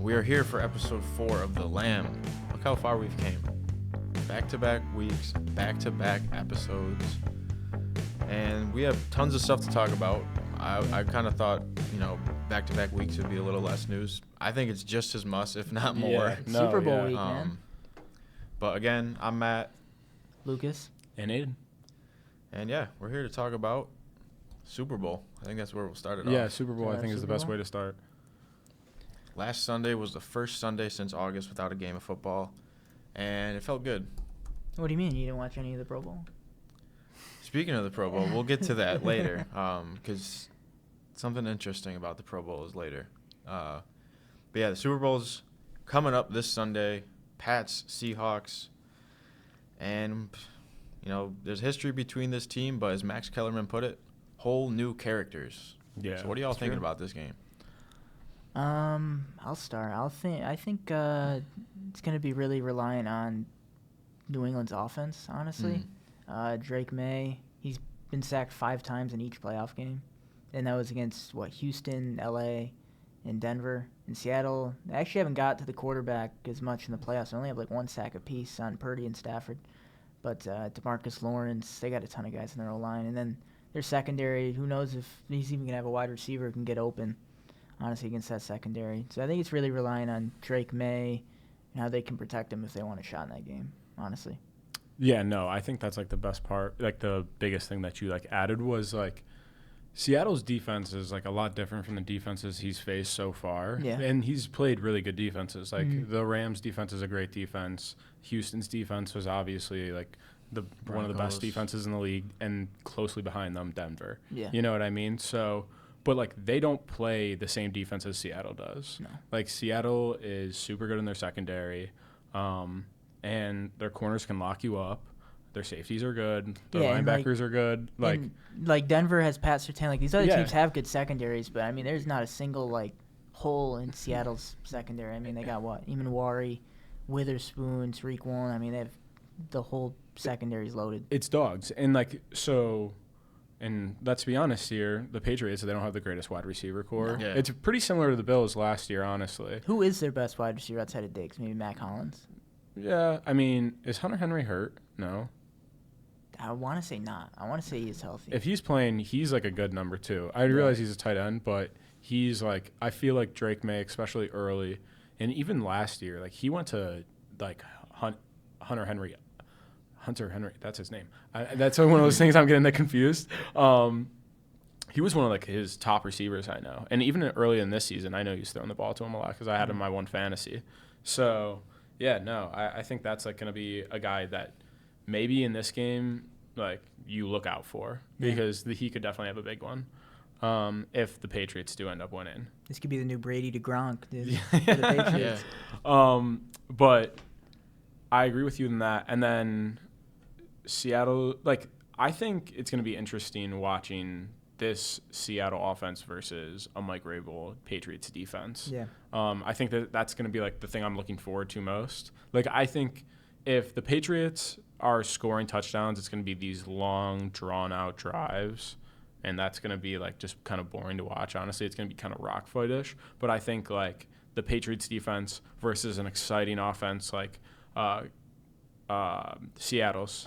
We are here for episode 4 of the LAM. Look how far we've came. Back-to-back weeks, back-to-back episodes, and we have tons of stuff to talk about. I kind of thought, back-to-back weeks would be a little less news. I think it's just as much, if not more. Super Bowl week, man. But again, I'm Matt. Lucas. And Aidan. And yeah, we're here to talk about Super Bowl. I think that's where we'll start it off. Yeah, Super Bowl I think is the best way to start. Last Sunday was the first Sunday since August without a game of football, and it felt good. What do you mean? You didn't watch any of the Pro Bowl? Speaking of the Pro Bowl, we'll get to that later, because something interesting about the Pro Bowl is later. But yeah, the Super Bowl's coming up this Sunday. Pats, Seahawks, and there's history between this team, but as Max Kellerman put it, whole new characters. Yeah. So what are y'all thinking about this game? I'll start. I think it's going to be really reliant on New England's offense, honestly. Drake May, he's been sacked 5 times in each playoff game, and that was against Houston, LA, and Denver. In Seattle, they actually haven't got to the quarterback as much in the playoffs. They only have 1 sack apiece on Purdy and Stafford. But DeMarcus Lawrence, they got a ton of guys in their O-line. And then their secondary, who knows if he's even going to have a wide receiver who can get open, honestly, against that secondary. So I think it's really relying on Drake May and how they can protect him if they want a shot in that game, honestly. Yeah, no, I think that's the best part. The biggest thing that you added was Seattle's defense is a lot different from the defenses he's faced so far. Yeah. And he's played really good defenses. The Rams' defense is a great defense. Houston's defense was obviously one of the best defenses in the league, and closely behind them, Denver. Yeah. You know what I mean? So, but they don't play the same defense as Seattle does. No. Seattle is super good in their secondary, and their corners can lock you up. Their safeties are good. Their linebackers are good. Denver has Pat Surtain. These other teams have good secondaries, but there's not a single hole in Seattle's secondary. They got Imanwari, Witherspoon, Tariq Woolen. They have the whole secondary's loaded. It's dogs, and and let's be honest here, the Patriots, they don't have the greatest wide receiver core. No. Yeah. It's pretty similar to the Bills last year, honestly. Who is their best wide receiver outside of Diggs? Maybe Matt Collins. Yeah, is Hunter Henry hurt? No. I want to say not. I want to say he's healthy. If he's playing, he's a good number 2. I realize he's a tight end, but he's I feel like Drake May, especially early, and even last year, he went to Hunter Henry, that's his name. That's one of those things I'm getting confused. He was one of his top receivers I know, and even early in this season, I know he's throwing the ball to him a lot because I had him in my one fantasy. So yeah, no, I think that's going to be a guy that maybe in this game you look out for, because he could definitely have a big one if the Patriots do end up winning. This could be the new Brady to Gronk, dude, for the Patriots. But I agree with you in that. And then Seattle, I think it's going to be interesting watching this Seattle offense versus a Mike Vrabel Patriots defense. Yeah. I think that's going to be the thing I'm looking forward to most. I think if the Patriots are scoring touchdowns, it's going to be these long, drawn-out drives, and that's going to be just kind of boring to watch. Honestly, it's going to be kind of rock fight-ish. But I think the Patriots defense versus an exciting offense Seattle's,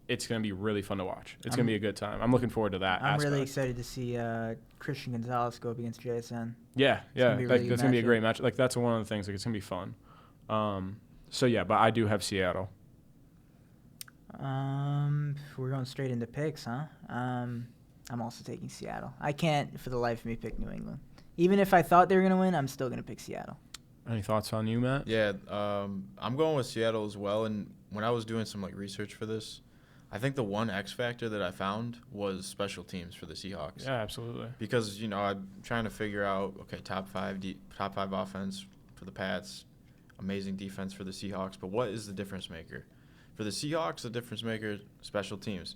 it's going to be really fun to watch. It's going to be a good time. I'm looking forward to that. I'm really excited to see Christian Gonzalez go up against JSN. Yeah. That's going to be a great match. That's one of the things. It's going to be fun. So yeah, but I do have Seattle. We're going straight into picks, huh? I'm also taking Seattle. I can't, for the life of me, pick New England. Even if I thought they were going to win, I'm still going to pick Seattle. Any thoughts on you, Matt? Yeah, I'm going with Seattle as well. And when I was doing some research for this, I think the one X factor that I found was special teams for the Seahawks. Yeah, absolutely. Because I'm trying to figure out top five offense for the Pats, amazing defense for the Seahawks. But what is the difference maker? For the Seahawks, the difference maker, special teams.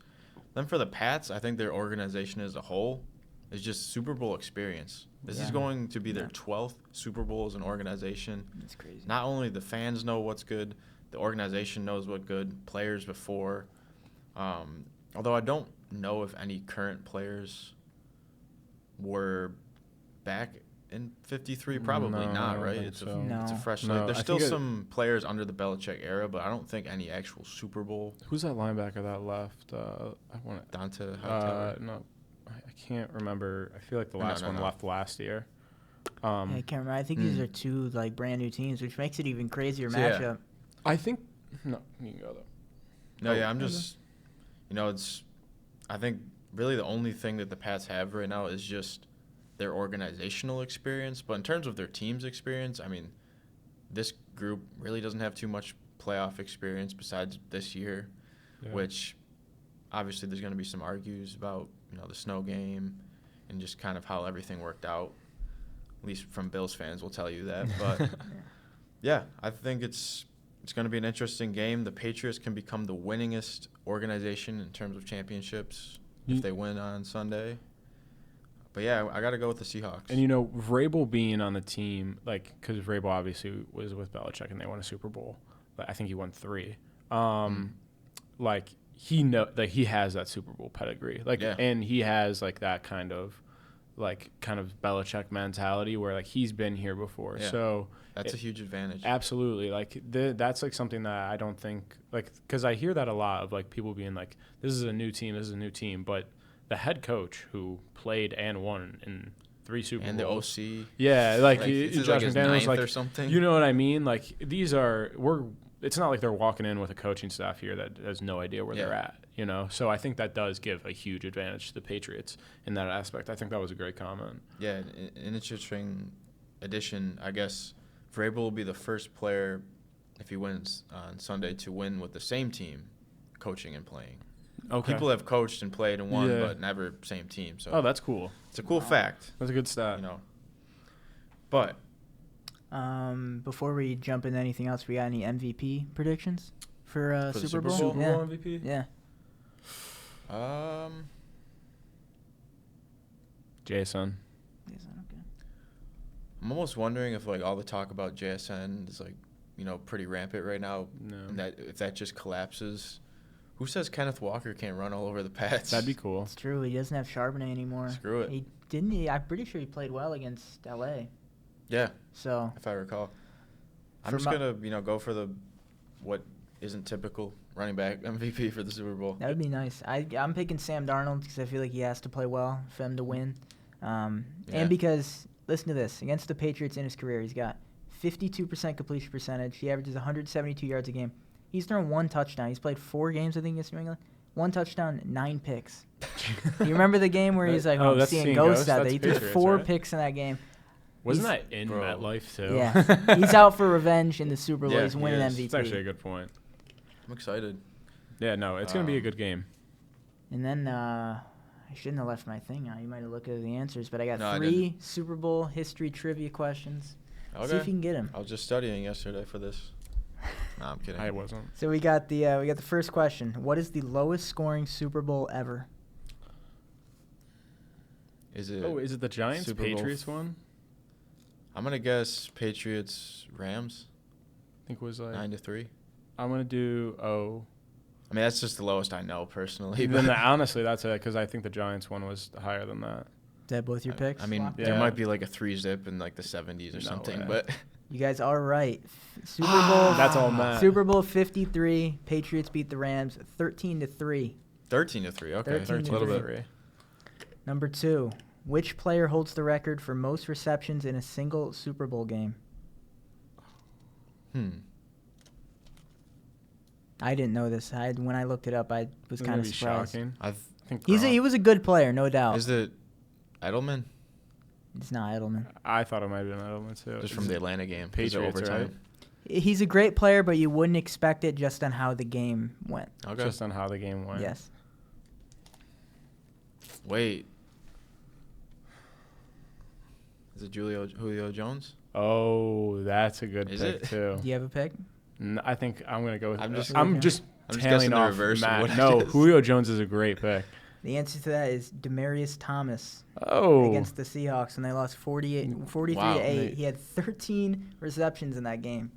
Then for the Pats, I think their organization as a whole is just Super Bowl experience. This is going to be their 12th Super Bowl as an organization. That's crazy. Not only the fans know what's good, the organization knows what's good, players before. Although I don't know if any current players were back in 53? Probably No, I not, don't right? think It's so. it's a No. fresh No, slate. There's I still think some players under the Belichick era, but I don't think any actual Super Bowl. Who's that linebacker that left? I want Dante Hightower. no, I can't remember. I feel like the No, last no, one no. left last year. Yeah, I can't remember. I think these Hmm. are two like brand new teams, which makes it even crazier So, yeah. matchup. I think no. You can go though. No, Oh, yeah, I'm okay. just, it's. I think really the only thing that the Pats have right now is just their organizational experience. But in terms of their team's experience, I mean, this group really doesn't have too much playoff experience besides this year, Yeah. which obviously there's going to be some argues about, the snow game and just kind of how everything worked out. At least from Bills fans will tell you that. But, yeah, I think it's going to be an interesting game. The Patriots can become the winningest organization in terms of championships if they win on Sunday. But, yeah, I got to go with the Seahawks. And, Vrabel being on the team, because Vrabel obviously was with Belichick and they won a Super Bowl. I think he won 3. He has that Super Bowl pedigree. And he has, that kind of Belichick mentality where, he's been here before. Yeah. So that's a huge advantage. Absolutely. That's, something that I don't think, because I hear that a lot of, people being this is a new team. But the head coach who played and won in 3 Super Bowls. And the OC. Yeah, his Josh McDaniels, or something. You know what I mean? It's not like they're walking in with a coaching staff here that has no idea where they're at, So I think that does give a huge advantage to the Patriots in that aspect. I think that was a great comment. Yeah, an interesting addition. I guess Vrabel will be the first player, if he wins on Sunday, to win with the same team, coaching and playing. Okay. People have coached and played and won, but never same team. So that's cool. It's a cool fact. That's a good stat. But Before we jump into anything else, we got any MVP predictions for the Super Bowl? Super Bowl Yeah. MVP? Yeah. Jason. Okay. I'm almost wondering if all the talk about JSN is pretty rampant right now, No. and that if that just collapses. Who says Kenneth Walker can't run all over the Pats? That'd be cool. It's true. He doesn't have Charbonnet anymore. Screw it. I'm pretty sure he played well against LA. Yeah, So if I recall. I'm For just gonna, go for the what isn't typical running back MVP for the Super Bowl. that would be nice. I'm picking Sam Darnold because I feel like he has to play well for him to win. Yeah. And because, listen to this, against the Patriots in his career, he's got 52% completion percentage. He averages 172 yards a game. He's thrown 1 touchdown. He's played 4 games, I think, against New England. 1 touchdown, 9 picks. You remember the game where he's like, I'm that's seeing ghosts out there? That's He threw Patriots, 4 right? picks in that game. Wasn't He's- that in Bro. MetLife, too? Yeah. He's out for revenge in the Super Bowl. Yeah, He's he winning is. MVP. It's actually a good point. I'm excited. Yeah, no, it's going to be a good game. And then I shouldn't have left my thing out. You might have looked at the answers, but I got No, I 3 Super Bowl history trivia questions. Okay. See if you can get them. I was just studying yesterday for this. No, I'm kidding. I wasn't. So we got the first question. What is the lowest scoring Super Bowl ever? Is it? Oh, is it the Giants Super Bowl Patriots one? I'm gonna guess Patriots Rams I think it was 9-3. I'm going to do I mean, that's just the lowest I know personally. Then but honestly, that's it because I think the Giants one was higher than that. Is that both your picks? I mean, Locked there Yeah. might be a 3-zip in the 70s or No something, way. but You guys are right. Super Bowl. That's all Matt. Super Bowl 53. Patriots beat the Rams 13-3. 13-3. Okay, 13 a little bit. 13-3. Number 2. Which player holds the record for most receptions in a single Super Bowl game? I didn't know this. When I looked it up, I was Isn't kind that of be surprised. shocking? I I think He was a good player, no doubt. Is it Edelman? It's not Edelman. I thought it might have been Edelman too. Just from the Atlanta game. Patriots, overtime. right? He's a great player, but you wouldn't expect it just on how the game went. Okay. Just on how the game went. Yes. Wait. Is it Julio Jones? Oh, that's a good Is pick it? too. Do you have a pick? I think I'm gonna go with. I'm just tailing guessing the off reverse of Matt. what it No, is. Julio Jones is a great pick. The answer to that is Demaryius Thomas Oh, against the Seahawks when they lost 43-8. Wow. He had 13 receptions in that game.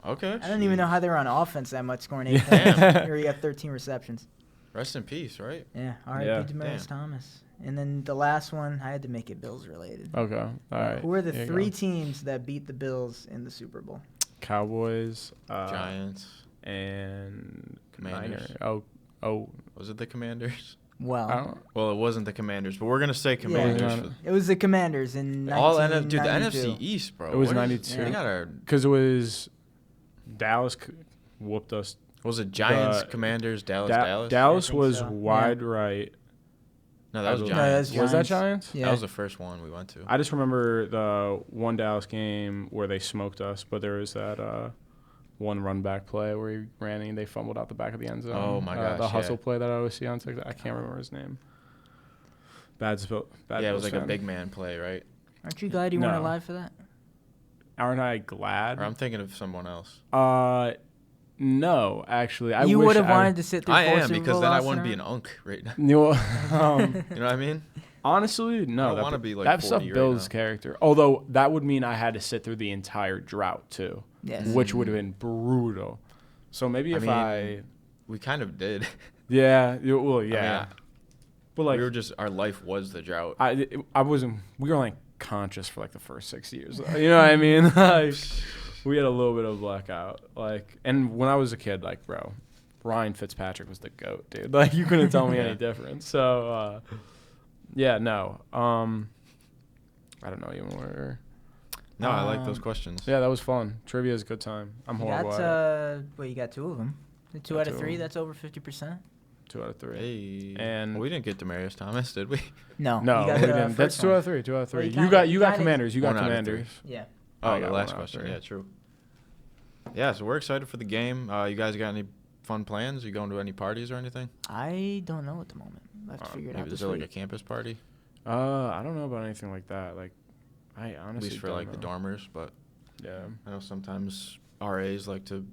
Okay. I don't even know how they were on offense that much, scoring 8 Damn. points. Here he got 13 receptions. Rest in peace, right? Yeah, all right, Yeah. Demaryius Damn. Thomas. And then the last one, I had to make it Bills related. Okay. All right. Who are the Here you 3 go. teams that beat the Bills in the Super Bowl? Cowboys, Giants. and Commanders. Oh. Was it the Commanders? I Well, don't, Well, it wasn't the Commanders, but we're gonna say Commanders. Yeah. it was the Commanders in All dude, the 1992. NFC East, bro. It was What is- 92. They got our. because it was Dallas whooped us. Was it Giants, The- Commanders, Dallas? Dallas I think was so. wide right. No, that was No, Giants. that's Was that Giants. Giants? Yeah. That was the first one we went to. I just remember the one Dallas game where they smoked us, but there was that one run back play where he ran and they fumbled out the back of the end zone. Oh, my gosh, The hustle yeah. play that I always see on TikTok. I can't remember his name. Bad Yeah, it Bills was like a fan. big man play, right? Aren't you glad you weren't No. alive for that? Aren't I glad? Or I'm thinking of someone else. No, actually, I You wish would have I- wanted to sit through I 4 am, Super because Bowl then I losses wouldn't in be a an unk right now. No, You know what I mean? honestly, no. I that wanna be, like, that stuff 40 right builds now. character. Although that would mean I had to sit through the entire drought too, Yes. which would have been brutal. So maybe I if mean, We kind of did. yeah, I mean, but like we were just, our life was the drought. I wasn't. We were like conscious for like the first 6 years. You know what I mean? Like we had a little bit of blackout. Like, and when I was a kid, like, bro, Ryan Fitzpatrick was the GOAT, dude. Like, you couldn't tell me Yeah. any different. So, yeah, no. I don't know even where. No, I like those questions. Yeah, that was fun. Trivia is a good time. I'm You horrible got, at it. well, you got 2 of them. The 2 Got out of 2 of 3, them. that's over 50%. 2 out of 3. Hey. And- Well, we didn't get Demarius Thomas, did we? No. No, you we got the didn't. first That's 2 one. out of 3. 2 out of 3. Well, You got kinda- Commanders. You got 1 out of 3. Commanders. Yeah. Oh, I the got last 1 out of question. 3. Yeah, true. Yeah, so we're excited for the game. You guys got any fun plans? You going to any parties or anything? I don't know at the moment. I have to figure it out Maybe this is there like week. a campus party? I don't know about anything like that. Like, I honestly At least for don't like the know. dormers, but Yeah. I know sometimes RAs like to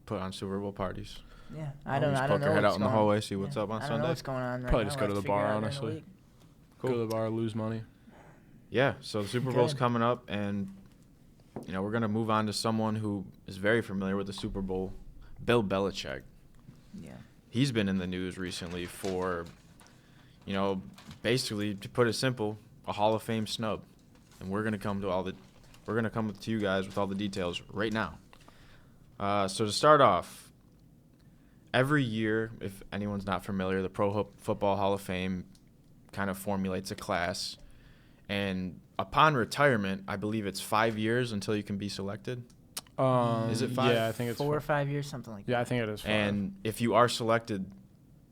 put on Super Bowl parties. Yeah, Oh, I don't just know. I poke don't know your head what's out in the going- hallway, see what's yeah, up on I don't Sunday. know what's going on right Probably now. just We'll go to have the figure bar, it out during the honestly. week. Cool. Go to the bar, lose money. Yeah, so the Super Bowl's Good. coming up, and we're gonna move on to someone who is very familiar with the Super Bowl, Bill Belichick. Yeah. He's been in the news recently for, basically, to put it simple, a Hall of Fame snub, and we're gonna come to you guys with all the details right now. So to start off, every year, if anyone's not familiar, the Football Hall of Fame kind of formulates a class, and upon retirement, I believe it's 5 years until you can be selected. Is it 5? Yeah, I think it's 4 or 5 years, something like that. Yeah, I think it is 5. And if you are selected,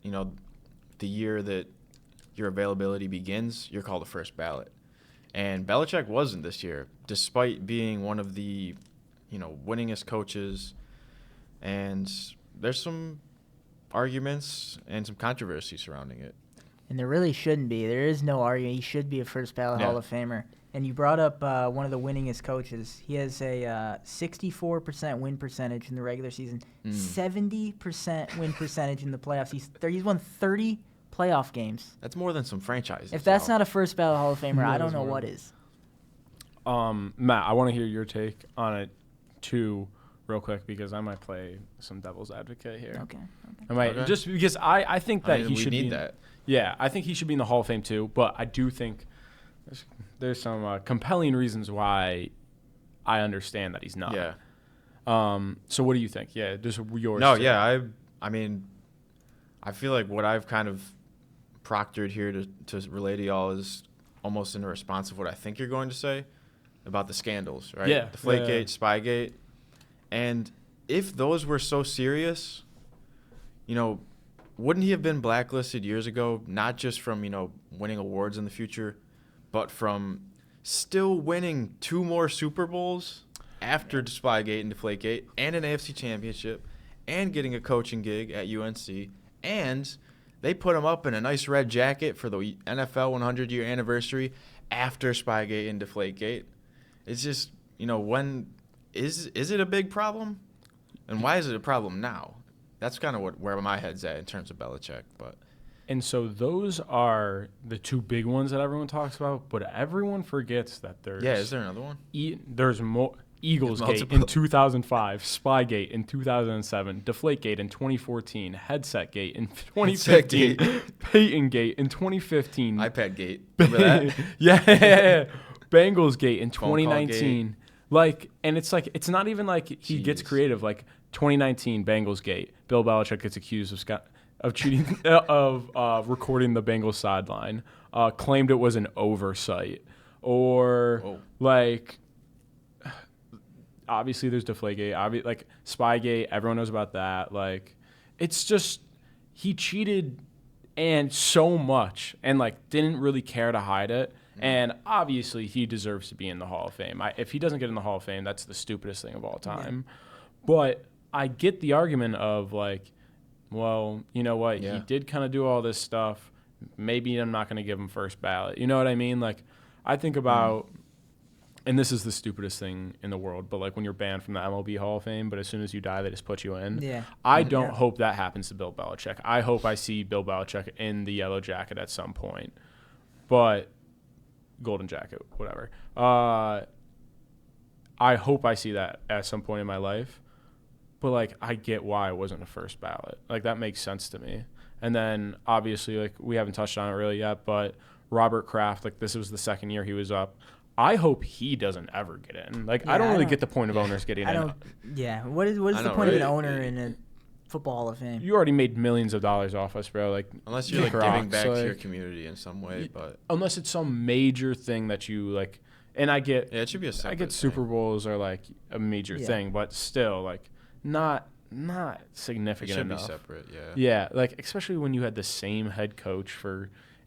the year that your availability begins, you're called a first ballot. And Belichick wasn't this year, despite being one of the, winningest coaches. And there's some arguments and some controversy surrounding it. And there really shouldn't be. There is no argument. He should be a first ballot Yeah. Hall of Famer. And you brought up one of the winningest coaches. He has a 64% win percentage in the regular season, 70% win percentage in the playoffs. He's won 30 playoff games. That's more than some franchises. If that's y'all. not a first ballot Hall of Famer, That I don't is know more. what is. Matt, I want to hear your take on it too, real quick, because I might play some devil's advocate here. Okay. I might Okay. just because I think that he we should need be. that. Yeah, I think he should be in the Hall of Fame too. But I do think there's some compelling reasons why I understand that he's not. Yeah. So what do you think? Yeah, just yours. No, take. yeah, I mean, I feel like what I've kind of proctored here to relay to y'all is almost in response of what I think you're going to say about the scandals, right? Yeah. Deflategate, Yeah. Spygate. And if those were so serious, wouldn't he have been blacklisted years ago, not just from, winning awards in the future, but from still winning 2 more Super Bowls after Spygate and Deflategate, and an AFC championship, and getting a coaching gig at UNC, and they put him up in a nice red jacket for the NFL 100-year anniversary after Spygate and Deflategate. It's just, when is it a big problem? And why is it a problem now? That's kind of where my head's at in terms of Belichick. But And so those are the 2 big ones that everyone talks about, but everyone forgets that there's yeah, is there another one? there's more. Eaglesgate in 2005, Spygate in 2007, Deflategate in 2014, Headsetgate in 2015, Peytongate in 2015, iPadgate. Remember that? yeah, Bengalsgate in 2019. Like, and it's like it's not even like he gets creative. Like 2019 Bengalsgate, Bill Belichick gets accused of cheating of recording the Bengals sideline, claimed it was an oversight, or like. Obviously, there's Deflategate. Like Spygate, everyone knows about that. Like, it's just he cheated and so much, and like didn't really care to hide it. And obviously, he deserves to be in the Hall of Fame. If he doesn't get in the Hall of Fame, that's the stupidest thing of all time. Yeah. But I get the argument of like, well, you know what? Yeah. He did kind of do all this stuff. Maybe I'm not going to give him first ballot. You know what I mean? Like, I think about. And this is the stupidest thing in the world, but like when you're banned from the MLB Hall of Fame, but as soon as you die, they just put you in. Yeah. I don't hope that happens to Bill Belichick. I hope I see Bill Belichick in the yellow jacket at some point, but golden jacket, whatever. I hope I see that at some point in my life, but like I get why it wasn't a first ballot. Like that makes sense to me. And then obviously, like we haven't touched on it really yet, but Robert Kraft, like this was the second year he was up. I hope he doesn't ever get in. Like, I don't really get the point of owners getting in. Yeah. What is the point of an owner in a football Hall of Fame? You already made millions of dollars off us, bro. Like, unless you're like giving back to your community in some way, but unless it's some major thing that you like. And I get it should be a separate I get Super Bowls are like a major thing, but still like not significant enough. It should be separate, yeah. Yeah, like especially when you had the same head coach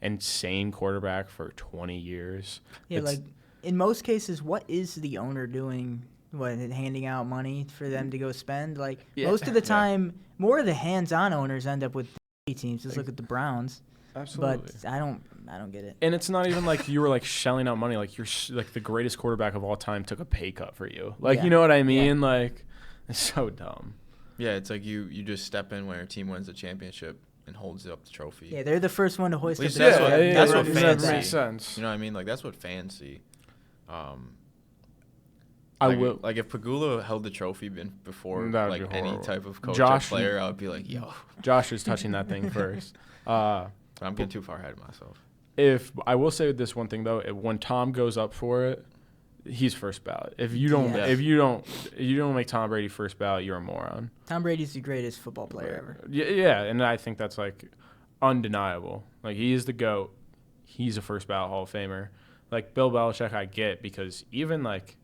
and same quarterback for 20 years. Yeah, like. In most cases, what is the owner doing? What, handing out money for them to go spend? Like most of the time, more of the hands-on owners end up with the teams. Just look at the Browns. Absolutely. But I don't get it. And it's not even like you were like shelling out money. Like you're like the greatest quarterback of all time took a pay cut for you. Like you know what I mean? Yeah. Like it's so dumb. Yeah, it's like you just step in when your team wins the championship and holds up the trophy. Yeah, they're the first one to hoist up the trophy. That's what fans see. Makes sense. You know what I mean? Like that's what fans see. I will like if Pagula held the trophy before like any type of coach or player, I would be like, yo. Josh is touching that thing first. But I'm getting too far ahead of myself. If I will say this one thing though, when Tom goes up for it, he's first ballot. If you don't make Tom Brady first ballot, you're a moron. Tom Brady's the greatest football player ever. Yeah, and I think that's like undeniable. Like he is the GOAT. He's a first ballot Hall of Famer. Like Bill Belichick, I get because even like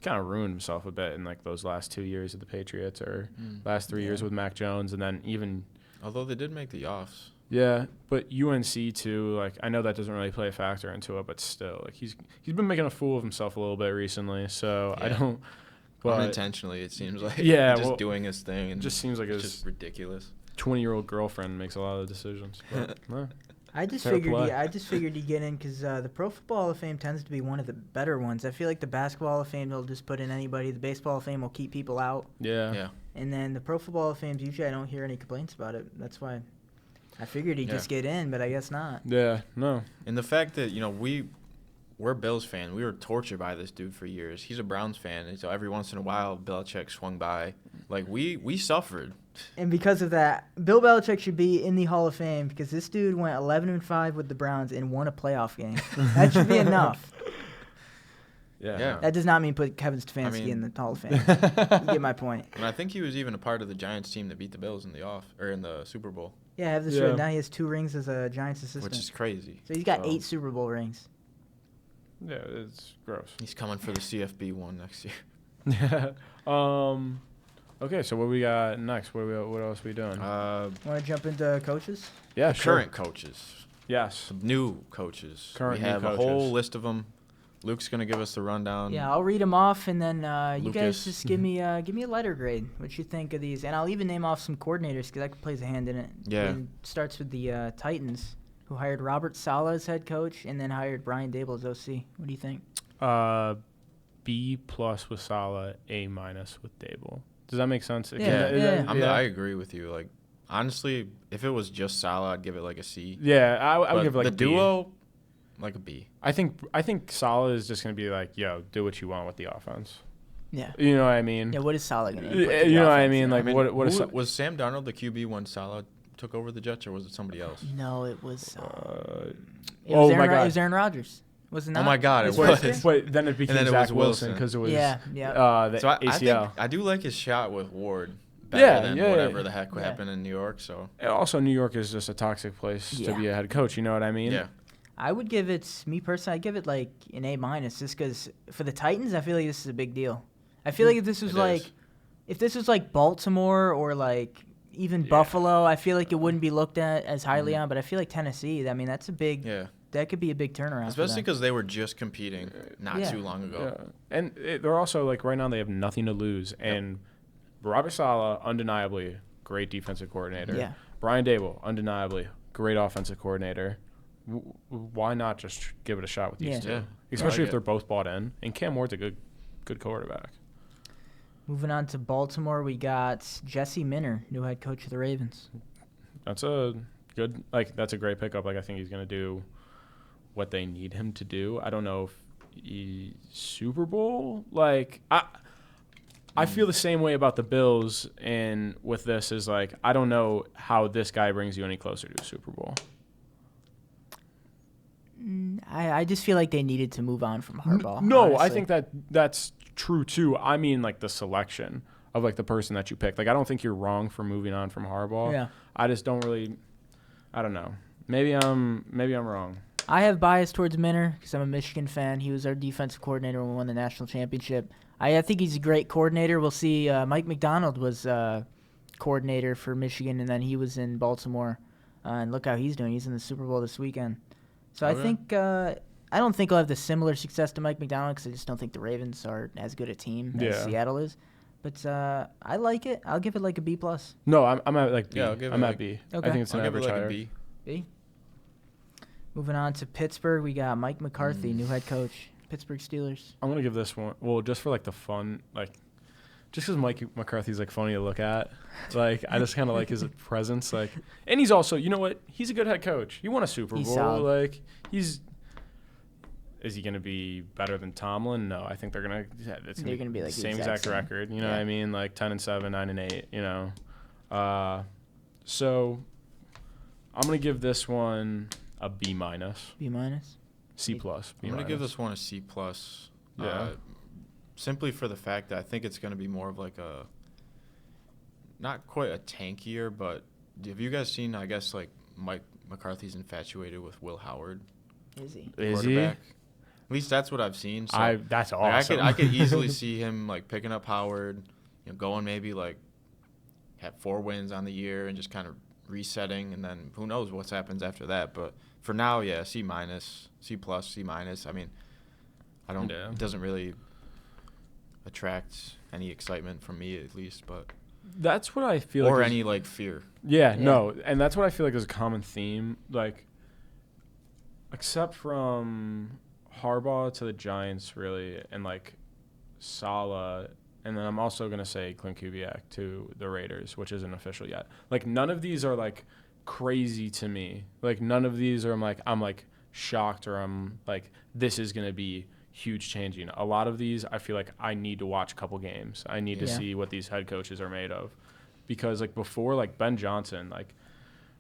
kind of ruined himself a bit in like those last 2 years of the Patriots or last 3 years with Mac Jones, and then even although they did make the offs. Yeah, but UNC too. Like I know that doesn't really play a factor into it, but still, like he's been making a fool of himself a little bit recently. So I don't. But unintentionally, it seems like just doing his thing, and just seems like it's just ridiculous. 20-year-old girlfriend makes a lot of decisions. But, I just figured he'd get in because the Pro Football Hall of Fame tends to be one of the better ones. I feel like the Basketball Hall of Fame, they'll just put in anybody. The Baseball Hall of Fame will keep people out. Yeah. And then the Pro Football Hall of Fame, usually I don't hear any complaints about it. That's why I figured he'd just get in, but I guess not. Yeah, no. And the fact that, we're Bills fan. We were tortured by this dude for years. He's a Browns fan, and so every once in a while, Belichick swung by. Like, we suffered. And because of that, Bill Belichick should be in the Hall of Fame because this dude went 11-5 with the Browns and won a playoff game. That should be enough. Yeah. That does not mean put Kevin Stefanski in the Hall of Fame. You get my point. And I think he was even a part of the Giants team that beat the Bills in the Super Bowl. Yeah, I have this right now. He has 2 rings as a Giants assistant. Which is crazy. So he's got 8 Super Bowl rings. Yeah, it's gross. He's coming for the CFB one next year. Yeah. Okay, so what we got next? What else are we doing? Want to jump into coaches? Yeah, sure. Current coaches. Yes. Some new coaches. We have a whole list of them. Luke's gonna give us the rundown. Yeah, I'll read them off, and then you guys just give me a letter grade. What you think of these? And I'll even name off some coordinators because that plays a hand in it. Yeah. It starts with the Titans, who hired Robert Saleh as head coach, and then hired Brian Dable as OC. What do you think? B+ with Saleh, A- with Dable. Does that make sense? Yeah. I agree with you. Like, honestly, if it was just Saleh, I'd give it like a C. Yeah, I would give it like the a B. duo, like a B. I think Saleh is just gonna be like, yo, do what you want with the offense. Yeah. You know what I mean? Yeah, what is Salah going to You know what I mean? Like, what is was Sam Darnold the QB when Salah took over the Jets, or was it somebody else? No, it was. my God. It was Aaron Rodgers. Was it not? Oh my God, it first was. year? But then it became then it Zach was Wilson Wilson. because it was Yeah. the ACL. I do like his shot with Ward better than whatever the heck happened in New York. So Also, New York is just a toxic place to be a head coach. You know what I mean? yeah. I would give it, me personally, I'd give it like an A-, just because for the Titans, I feel like this is a big deal. I feel like if this was like Baltimore or like even Buffalo, I feel like it wouldn't be looked at as highly on. But I feel like Tennessee, I mean, that's a big. Yeah. That could be a big turnaround. Especially because they were just competing not too long ago. Yeah. And they're also like right now they have nothing to lose. And Robert Saleh, undeniably great defensive coordinator. Yeah. Brian Dable, undeniably great offensive coordinator. Why not just give it a shot with these two? Yeah. Especially if they're both bought in. And Cam Ward's a good quarterback. Moving on to Baltimore, we got Jesse Minter, new head coach of the Ravens. That's a great pickup. Like I think he's going to do what they need him to do. I don't know if he's Super Bowl. Like I feel the same way about the Bills, and with this is like I don't know how this guy brings you any closer to a Super Bowl. I just feel like they needed to move on from Harbaugh. No, honestly. I think that's true too. I mean, like the selection of like the person that you picked. Like I don't think you're wrong for moving on from Harbaugh. Yeah. I just don't really. I don't know. Maybe I'm wrong. I have bias towards Minter because I'm a Michigan fan. He was our defensive coordinator when we won the national championship. I think he's a great coordinator. We'll see. Mike McDonald was coordinator for Michigan, and then he was in Baltimore. And look how he's doing. He's in the Super Bowl this weekend. So I think I don't think he'll have the similar success to Mike McDonald because I just don't think the Ravens are as good a team as Seattle is. But I like it. I'll give it like a B+. No, I'm at like B. Yeah, I'll give it I'm at like- B. Okay. I think it's an I'll give it average like higher. a B. B. Moving on to Pittsburgh, we got Mike McCarthy, new head coach, Pittsburgh Steelers. I'm gonna give this one. Well, just for like the fun, like just because Mike McCarthy's like funny to look at. Like I just kind of like his presence. Like, and he's also, you know what? He's a good head coach. He won a Super He's Bowl. solid. Like is he gonna be better than Tomlin? No, I think they're gonna. It's They're gonna be like the same exact same. record. You know what I mean? Like 10-7, 9-8. You know, so I'm gonna give this one a B-. B-? C+. B-. I'm gonna give this one a C+. Yeah. Simply for the fact that I think it's gonna be more of like a, not quite a tankier, but have you guys seen? I guess like Mike McCarthy's infatuated with Will Howard. Is he? Is he? Quarterback. At least that's what I've seen. So That's like, awesome. I could easily see him like picking up Howard, going maybe like have 4 wins on the year and just kind of resetting, and then who knows what happens after that. But for now, yeah, C-, C+, C-. I mean, I don't. Yeah. It doesn't really attract any excitement from me, at least, but That's what I feel or like. any like fear. Yeah, no, and that's what I feel like is a common theme. Like, except from Harbaugh to the Giants, really, and like Saleh, and then I'm also gonna say Clint Kubiak to the Raiders, which isn't official yet. Like, none of these are like crazy to me. Like, none of these are I'm like shocked or I'm like this is gonna be huge changing. A lot of these, I feel like I need to watch a couple games. I need to see what these head coaches are made of. Because, like, before, like, Ben Johnson, like,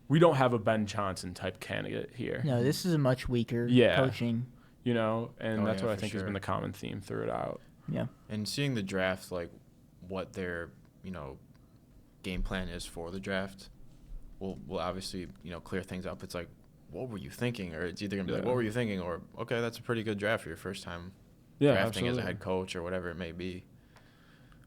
we don't have a Ben Johnson type candidate here. No, this is a much weaker coaching. You know, and that's what I for think has sure. been the common theme throughout. Yeah. And seeing the draft, like what their game plan is for the draft, will obviously clear things up. It's like, what were you thinking? Or it's either gonna be like, what were you thinking? Or okay, that's a pretty good draft for your first time drafting as a head coach or whatever it may be.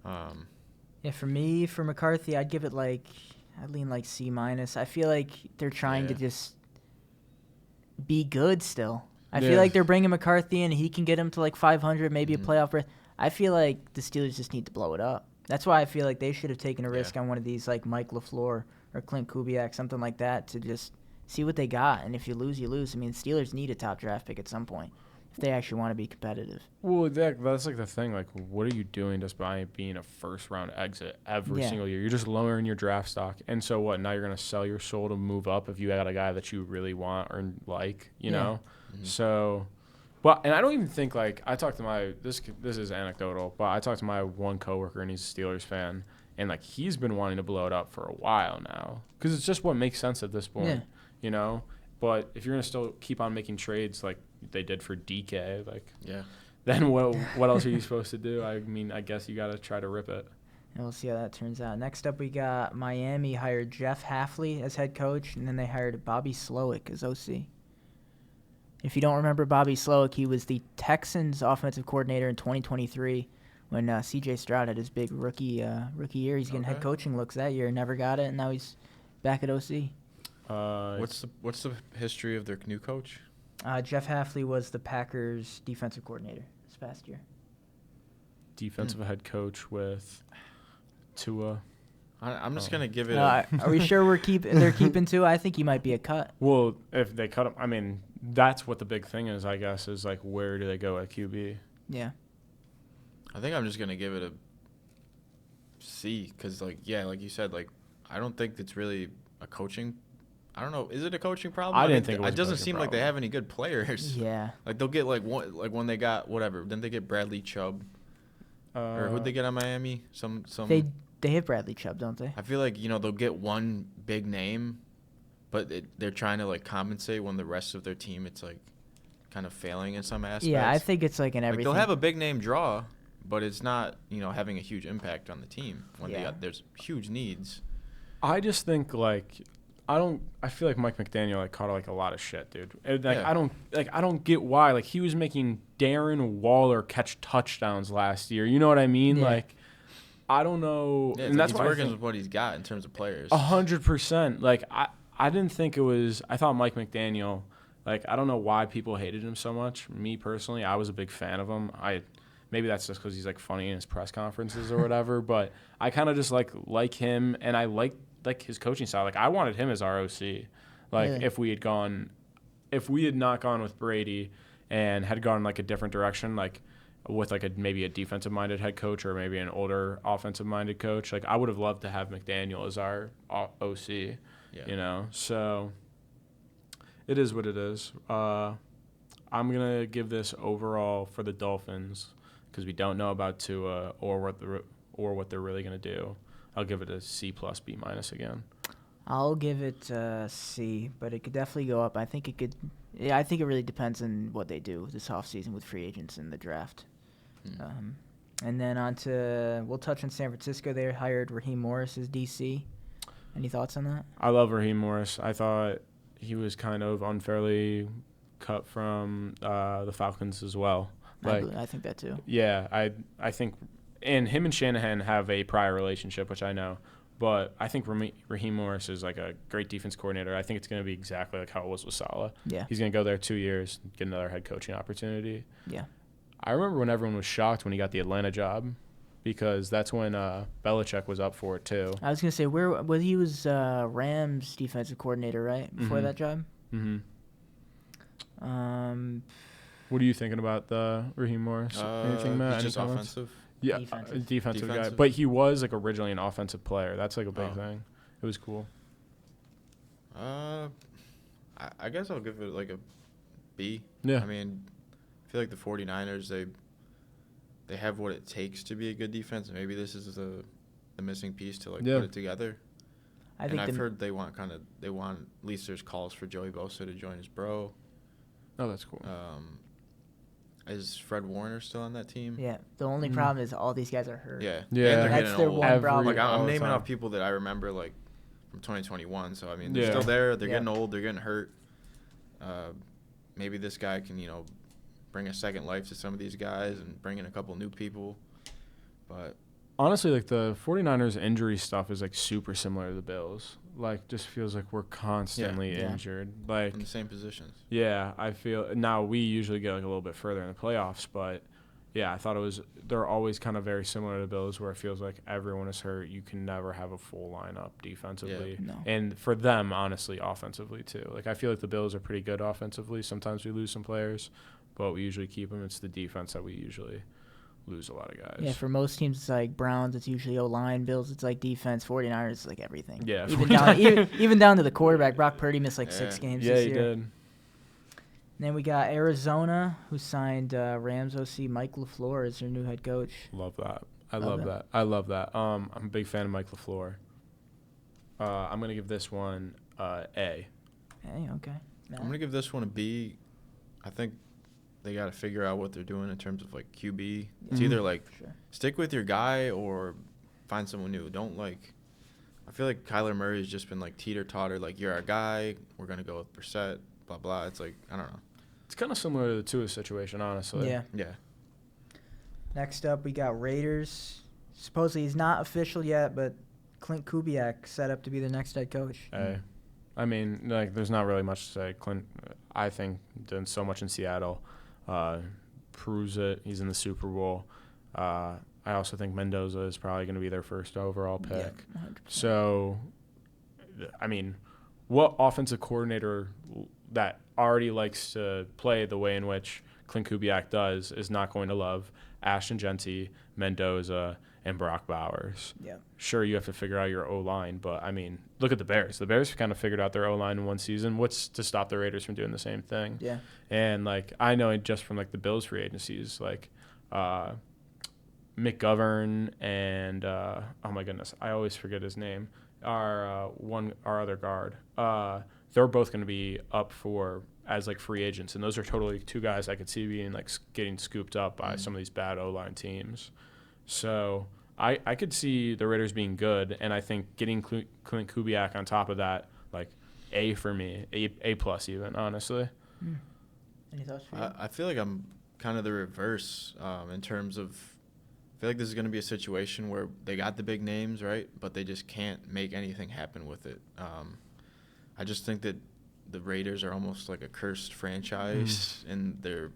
Yeah, for me, for McCarthy, I'd lean like C-. I feel like they're trying to just be good still. I feel like they're bringing McCarthy in. He can get him to like 500, maybe a playoff berth. I feel like the Steelers just need to blow it up. That's why I feel like they should have taken a risk on one of these, like Mike LaFleur or Clint Kubiak, something like that, to just see what they got. And if you lose, you lose. I mean, the Steelers need a top draft pick at some point if they actually want to be competitive. Well, that's like the thing. Like, what are you doing just by being a first-round exit every single year? You're just lowering your draft stock. And so what? Now you're going to sell your soul to move up if you got a guy that you really want or like, you know? Mm-hmm. So, Well, and I don't even think like I talked to my this is anecdotal, but I talked to my one coworker and he's a Steelers fan, and like he's been wanting to blow it up for a while now because it's just what makes sense at this point, you know. But if you're gonna still keep on making trades like they did for DK, like then what else are you supposed to do? I mean, I guess you gotta try to rip it. And we'll see how that turns out. Next up, we got Miami hired Jeff Hafley as head coach, and then they hired Bobby Slowick as OC. If you don't remember Bobby Slowick, he was the Texans offensive coordinator in 2023 when C.J. Stroud had his big rookie year. He's getting head coaching looks that year, never got it, and now he's back at OC. What's the history of their new coach? Jeff Hafley was the Packers defensive coordinator this past year. Defensive head coach with Tua. I'm just gonna give it. Are we sure they're keeping Tua? I think he might be a cut. Well, if they cut him, I mean, that's what the big thing is, I guess, is like where do they go at QB? Yeah. I think I'm just gonna give it a C because, like you said, like I don't think it's really a coaching. I don't know. Is it a coaching problem? I didn't think it was. It doesn't seem like they have any good players. Yeah. Like they'll get like when they got whatever. Then they get Bradley Chubb. Or who'd they get on Miami? Some. They have Bradley Chubb, don't they? I feel like they'll get one big name, but they're trying to like compensate when the rest of their team it's like kind of failing in some aspects. Yeah, I think it's like in everything. Like they'll have a big name draw, but it's not having a huge impact on the team when there's huge needs. I just think like I feel like Mike McDaniel like caught like a lot of shit, dude. Like I don't get why. Like he was making Darren Waller catch touchdowns last year. You know what I mean? Yeah. Like I don't know. Yeah, and that's he's what working with what he's got in terms of players. 100%. Like I didn't think it was. I thought Mike McDaniel. Like I don't know why people hated him so much. Me personally, I was a big fan of him. Maybe that's just because he's like funny in his press conferences or whatever. But I kind of just like him, and I like his coaching style. Like I wanted him as our OC. Like if we had not gone with Brady and had gone like a different direction, like with like maybe a defensive minded head coach or maybe an older offensive minded coach, like I would have loved to have McDaniel as our OC. Yeah. So it is what it is. I'm gonna give this overall for the Dolphins because we don't know about Tua or what they're really gonna do. I'll give it a C plus B minus again. I'll give it a C, but it could definitely go up. I think it could. Yeah, I think it really depends on what they do this offseason with free agents in the draft. And then we'll touch on San Francisco. They hired Raheem Morris as DC. Any thoughts on that? I love Raheem Morris. I thought he was kind of unfairly cut from the Falcons as well. I think that too. Yeah, I think, and him and Shanahan have a prior relationship, which I know. But I think Raheem Morris is like a great defense coordinator. I think it's going to be exactly like how it was with Saleh. Yeah. He's going to go there 2 years, get another head coaching opportunity. Yeah. I remember when everyone was shocked when he got the Atlanta job because that's when Belichick was up for it too. I was going to say, he was Rams defensive coordinator, right, before that job? Mm-hmm. What are you thinking about the Raheem Morris? Anything, Matt? He's just offensive. Yeah, defensive guy. But he was like originally an offensive player. That's like a big thing. It was cool. I guess I'll give it like a B. Yeah. I mean, I feel like the 49ers, they have what it takes to be a good defense. Maybe this is the missing piece to put it together. I've heard they want at least there's calls for Joey Bosa to join his bro. Oh, that's cool. Is Fred Warner still on that team? Yeah. The only problem is all these guys are hurt. Yeah. Yeah. That's their one problem. Like I'm naming off people that I remember like from 2021. So I mean, they're still there. They're getting old. They're getting hurt. Maybe this guy can bring a second life to some of these guys and bring in a couple new people. But honestly, like the 49ers injury stuff is like super similar to the Bills. Like just feels like we're constantly injured. Like in the same positions. Yeah, I feel now we usually get like a little bit further in the playoffs, but yeah, I thought they're always kind of very similar to the Bills where it feels like everyone is hurt. You can never have a full lineup defensively. Yeah. No. And for them, honestly, offensively too. Like I feel like the Bills are pretty good offensively. Sometimes we lose some players, but we usually keep them. It's the defense that we usually lose a lot of guys. Yeah, for most teams, it's like Browns, it's usually O-line. Bills, it's like defense. 49ers, it's like everything. Yeah. Even down to the quarterback. Brock Purdy missed like 6 games this year. Yeah, he did. And then we got Arizona, who signed Rams OC Mike LaFleur as their new head coach. Love that. I Love love it. that. I love that. I'm a big fan of Mike LaFleur. I'm going to give this one A. Hey, okay. I'm going to give this one a B. I think they got to figure out what they're doing in terms of, like, QB. It's either, like, stick with your guy or find someone new. Don't, like – I feel like Kyler Murray's just been, like, teeter-totter. Like, you're our guy. We're going to go with Brissett, blah, blah. It's like, I don't know. It's kind of similar to the Tua situation, honestly. Yeah. Yeah. Next up, we got Raiders. Supposedly he's not official yet, but Clint Kubiak set up to be the next head coach. Hey. I mean, like, there's not really much to say. Clint, I think, done so much in Seattle. Proves it. He's in the Super Bowl. I also think Mendoza is probably going to be their first overall pick. Yeah, 100%. So, I mean, what offensive coordinator that already likes to play the way in which Clint Kubiak does is not going to love Ashton Genty, Mendoza, and Brock Bowers? Yeah. Sure, you have to figure out your O-line, but, I mean, look at the Bears. The Bears kind of figured out their O-line in one season. What's to stop the Raiders from doing the same thing? Yeah. And, like, I know just from, like, the Bills free agencies, like, McGovern and, oh, my goodness, I always forget his name, our other guard. They're both going to be up for as, like, free agents, and those are totally two guys I could see being, like, getting scooped up by some of these bad O-line teams. So I could see the Raiders being good, and I think getting Clint Kubiak on top of that, like, A for me, A plus even, honestly. Any thoughts for you? I feel like I'm kind of the reverse in terms of I feel like this is going to be a situation where they got the big names, right, but they just can't make anything happen with it. I just think that the Raiders are almost like a cursed franchise, and they're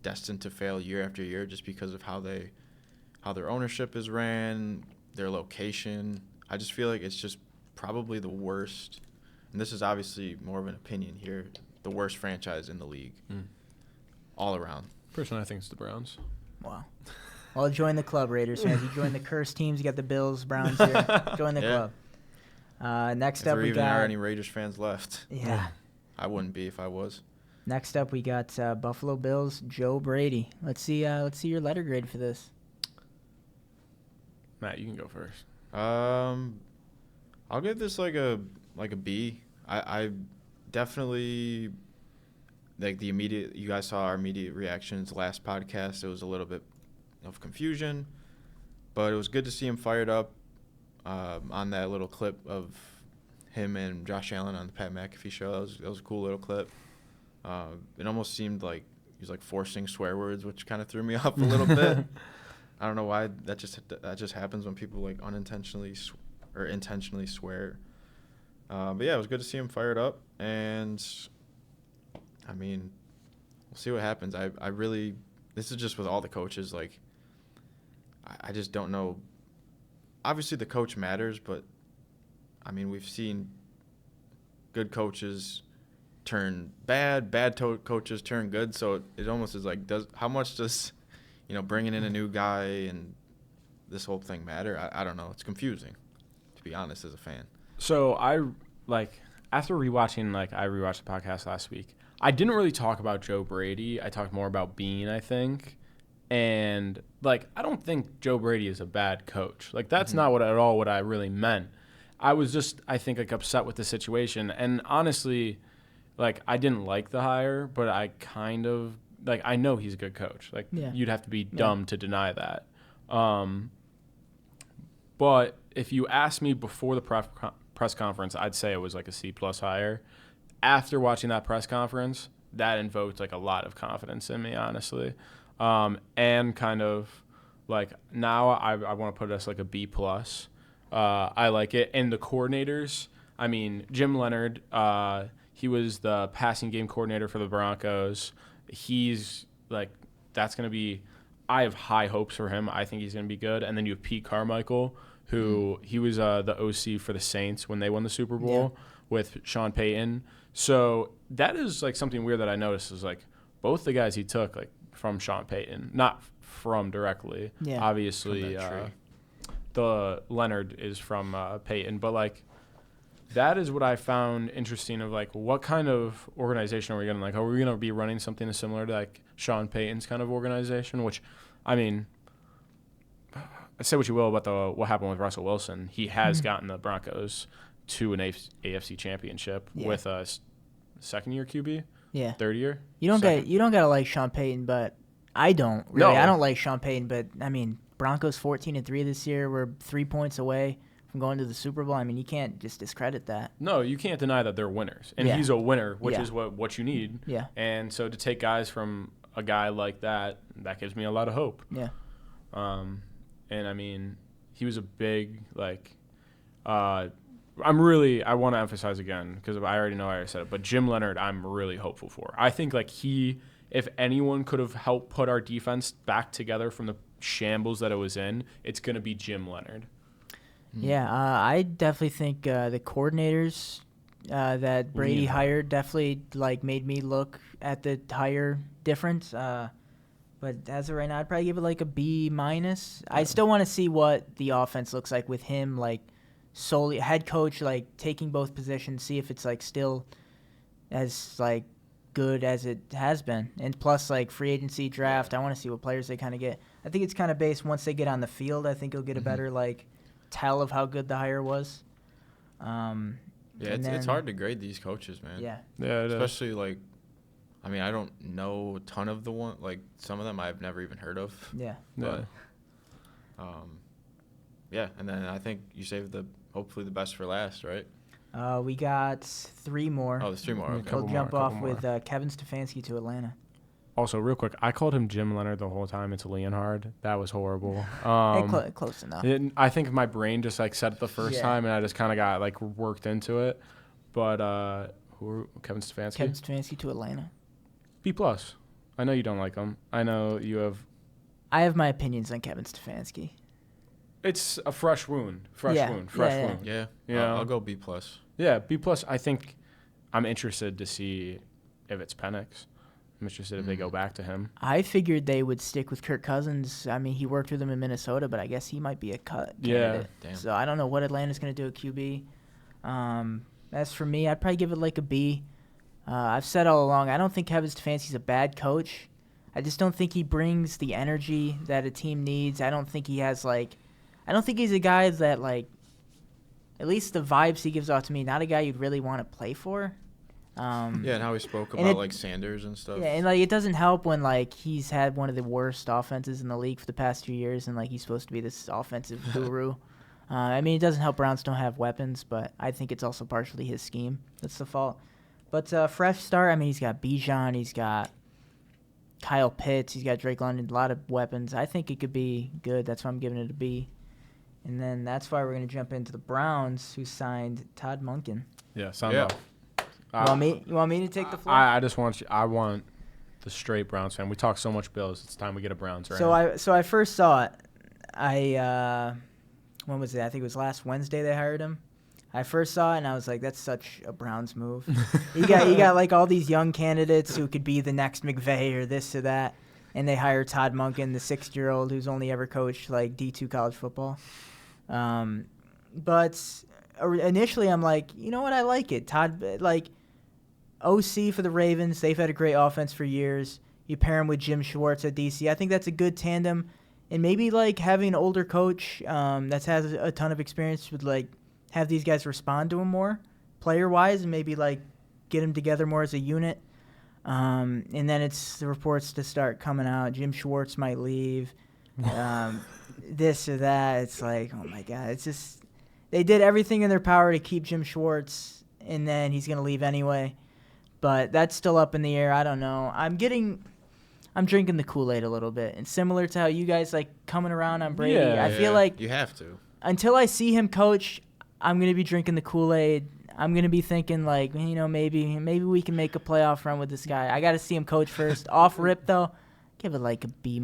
destined to fail year after year just because of how their ownership is ran, their location. I just feel like it's just probably the worst, and this is obviously more of an opinion here, the worst franchise in the league all around. Personally, I think it's the Browns. Wow. Well, join the club, Raiders fans. You join the cursed teams. You got the Bills, Browns here. Join the club. Next If up, there we even got are any Raiders fans left. Yeah. I wouldn't be if I was. Next up, we got Buffalo Bills, Joe Brady. Let's see your letter grade for this. Matt, you can go first. I'll give this like a B. I definitely like the immediate. You guys saw our immediate reactions last podcast. It was a little bit of confusion, but it was good to see him fired up on that little clip of him and Josh Allen on the Pat McAfee show. That was a cool little clip. It almost seemed like he was like forcing swear words, which kind of threw me off a little bit. I don't know why that just happens when people like unintentionally or intentionally swear. But yeah, it was good to see him fired up, and I mean, we'll see what happens. I really, this is just with all the coaches. Like, I just don't know. Obviously, the coach matters, but I mean, we've seen good coaches turn bad, coaches turn good. So it almost is like, how much does bringing in a new guy and this whole thing matter? I don't know. It's confusing, to be honest, as a fan. So after rewatching, I rewatched the podcast last week. I didn't really talk about Joe Brady. I talked more about Bean, I think. And I don't think Joe Brady is a bad coach. That's not at all what I really meant. I was just, I think, upset with the situation. And honestly, I didn't like the hire, but I kind of, I know he's a good coach. You'd have to be dumb to deny that. But if you asked me before the press conference, I'd say it was a C-plus hire. After watching that press conference, that invoked a lot of confidence in me, honestly. And kind of now I want to put it as a B-plus. I like it. And the coordinators, I mean, Jim Leonard, he was the passing game coordinator for the Broncos. He's that's going to be, I have high hopes for him. I think he's going to be good. And then you have Pete Carmichael, who he was the OC for the Saints when they won the Super Bowl with Sean Payton. So that is something weird that I noticed is both the guys he took from Sean Payton, not from directly. Yeah. Obviously, the Leonard is from Payton, but that is what I found interesting of, like, what kind of organization are we going to, like, are we going to be running something similar to, like, Sean Payton's kind of organization, which, I mean, say what you will about what happened with Russell Wilson. He has gotten the Broncos to an AFC championship with a second-year QB. Yeah. Third year. You don't gotta like Sean Payton, but I don't really. No. I don't like Sean Payton, but I mean, Broncos 14-3 this year. We're 3 points away from going to the Super Bowl. I mean, you can't just discredit that. No, you can't deny that they're winners, and he's a winner, which is what you need. Yeah. And so to take guys from a guy like that gives me a lot of hope. Yeah. And I mean, he was a big, like, I want to emphasize again, because I already know I already said it, but Jim Leonard, I'm really hopeful for. I think, like, if anyone could have helped put our defense back together from the shambles that it was in, it's going to be Jim Leonard. Yeah, I definitely think the coordinators that Brady hired definitely, like, made me look at the hire difference. But as of right now, I'd probably give it like a B-. I still want to see what the offense looks like with him, like, solely head coach, like, taking both positions, see if it's, like, still as, like, good as it has been. And plus, like, free agency draft, I want to see what players they kind of get. I think it's kind of based once they get on the field. I think you'll get a better, like, tell of how good the hire was. It's hard to grade these coaches, man. Yeah. Yeah, especially like, I mean, I don't know a ton of some of them I've never even heard of. Yeah. But, and then I think you saved hopefully the best for last, right? We got 3 more. Oh, there's 3 more. Okay. We'll jump off with Kevin Stefanski to Atlanta. Also, real quick, I called him Jim Leonard the whole time. It's Leonhard. That was horrible. Close enough. I think my brain just, like, said it the first time, and I just kind of got, like, worked into it. But Kevin Stefanski? Kevin Stefanski to Atlanta. B+. I know you don't like him. I know you have. I have my opinions on Kevin Stefanski. It's a fresh wound. Fresh wound. Yeah. I'll go B+. Yeah, B+. I think I'm interested to see if it's Penix. I'm interested if they go back to him. I figured they would stick with Kirk Cousins. I mean, he worked with him in Minnesota, but I guess he might be a cut candidate. Damn. So I don't know what Atlanta's going to do at QB. As for me, I'd probably give it like a B. I've said all along, I don't think Kevin Stefanski's a bad coach. I just don't think he brings the energy that a team needs. I don't think he's a guy that, like, at least the vibes he gives off to me, not a guy you'd really want to play for. And how he spoke about, like, Sanders and stuff. Yeah, and, like, it doesn't help when, like, he's had one of the worst offenses in the league for the past few years, and, like, he's supposed to be this offensive guru. I mean, it doesn't help Browns don't have weapons, but I think it's also partially his scheme that's the fault. But fresh start, I mean, he's got Bijan, he's got Kyle Pitts, he's got Drake London, a lot of weapons. I think it could be good. That's why I'm giving it a B. And then that's why we're going to jump into the Browns, who signed Todd Monken. Yeah, sound off. You want me to take the floor? I want the straight Browns fan. We talk so much Bills. It's time we get a Browns right. So I first saw it. When was it? I think it was last Wednesday they hired him. I first saw it and I was like, that's such a Browns move. you got like all these young candidates who could be the next McVay or this or that, and they hire Todd Monken, the 6-year-old who's only ever coached like D2 college football. But initially I'm like, you know what? I like it. Todd, like, OC for the Ravens, they've had a great offense for years. You pair him with Jim Schwartz at DC. I think that's a good tandem. And maybe, like, having an older coach that has a ton of experience would, like, have these guys respond to him more player-wise and maybe, like, get them together more as a unit. And then it's the reports to start coming out. Jim Schwartz might leave. This or that. It's like, oh, my God. It's just they did everything in their power to keep Jim Schwartz, and then he's going to leave anyway. But that's still up in the air. I don't know. I'm drinking the Kool-Aid a little bit. And similar to how you guys, like, coming around on Brady, I feel like you have to. Until I see him coach, I'm going to be drinking the Kool-Aid. I'm going to be thinking, like, you know, maybe we can make a playoff run with this guy. I got to see him coach first. Off rip, though, give it, like, a B-.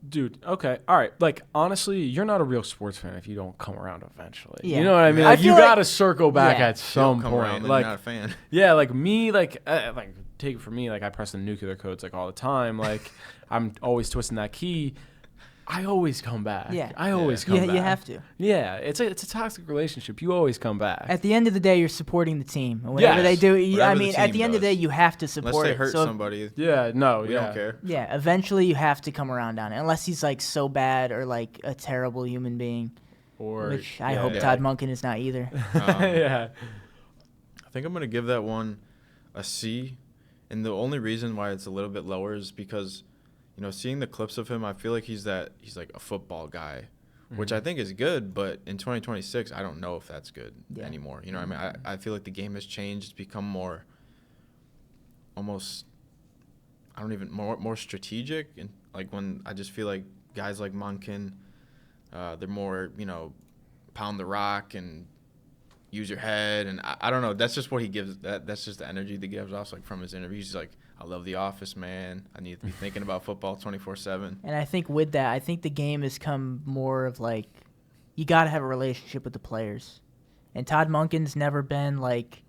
Dude, okay, all right. Like, honestly, you're not a real sports fan if you don't come around eventually. Yeah. You know what I mean? Like, you got to circle back at some point. Around, like, you're not a fan. Yeah, like me, like take it from me, like I press the nuclear codes like all the time. Like I'm always twisting that key. I always come back. Yeah. I always come back. You have to. Yeah, it's a toxic relationship. You always come back. At the end of the day, you're supporting the team. And whatever they do, Whatever I the mean, at team the end of the does. day, you have to support Unless they it. hurt So somebody, Yeah, no, we don't care. yeah, eventually you have to come around on it, unless he's like so bad or like a terrible human being, which I hope Todd Monken is not either. Yeah. I think I'm going to give that one a C. And the only reason why it's a little bit lower is because, you know, seeing the clips of him, I feel like he's like a football guy, which I think is good. But in 2026, I don't know if that's good anymore. You know what I mean? I feel like the game has changed. It's become more almost, more strategic. And like when I just feel like guys like Monken, they're more, you know, pound the rock and use your head, and I don't know. That's just what he gives. That's just the energy that he gives off. Like from his interviews, he's like, "I love The Office, man. I need to be thinking about football 24/7." And I think with that, I think the game has come more of like, you got to have a relationship with the players. And Todd Monken's never been like,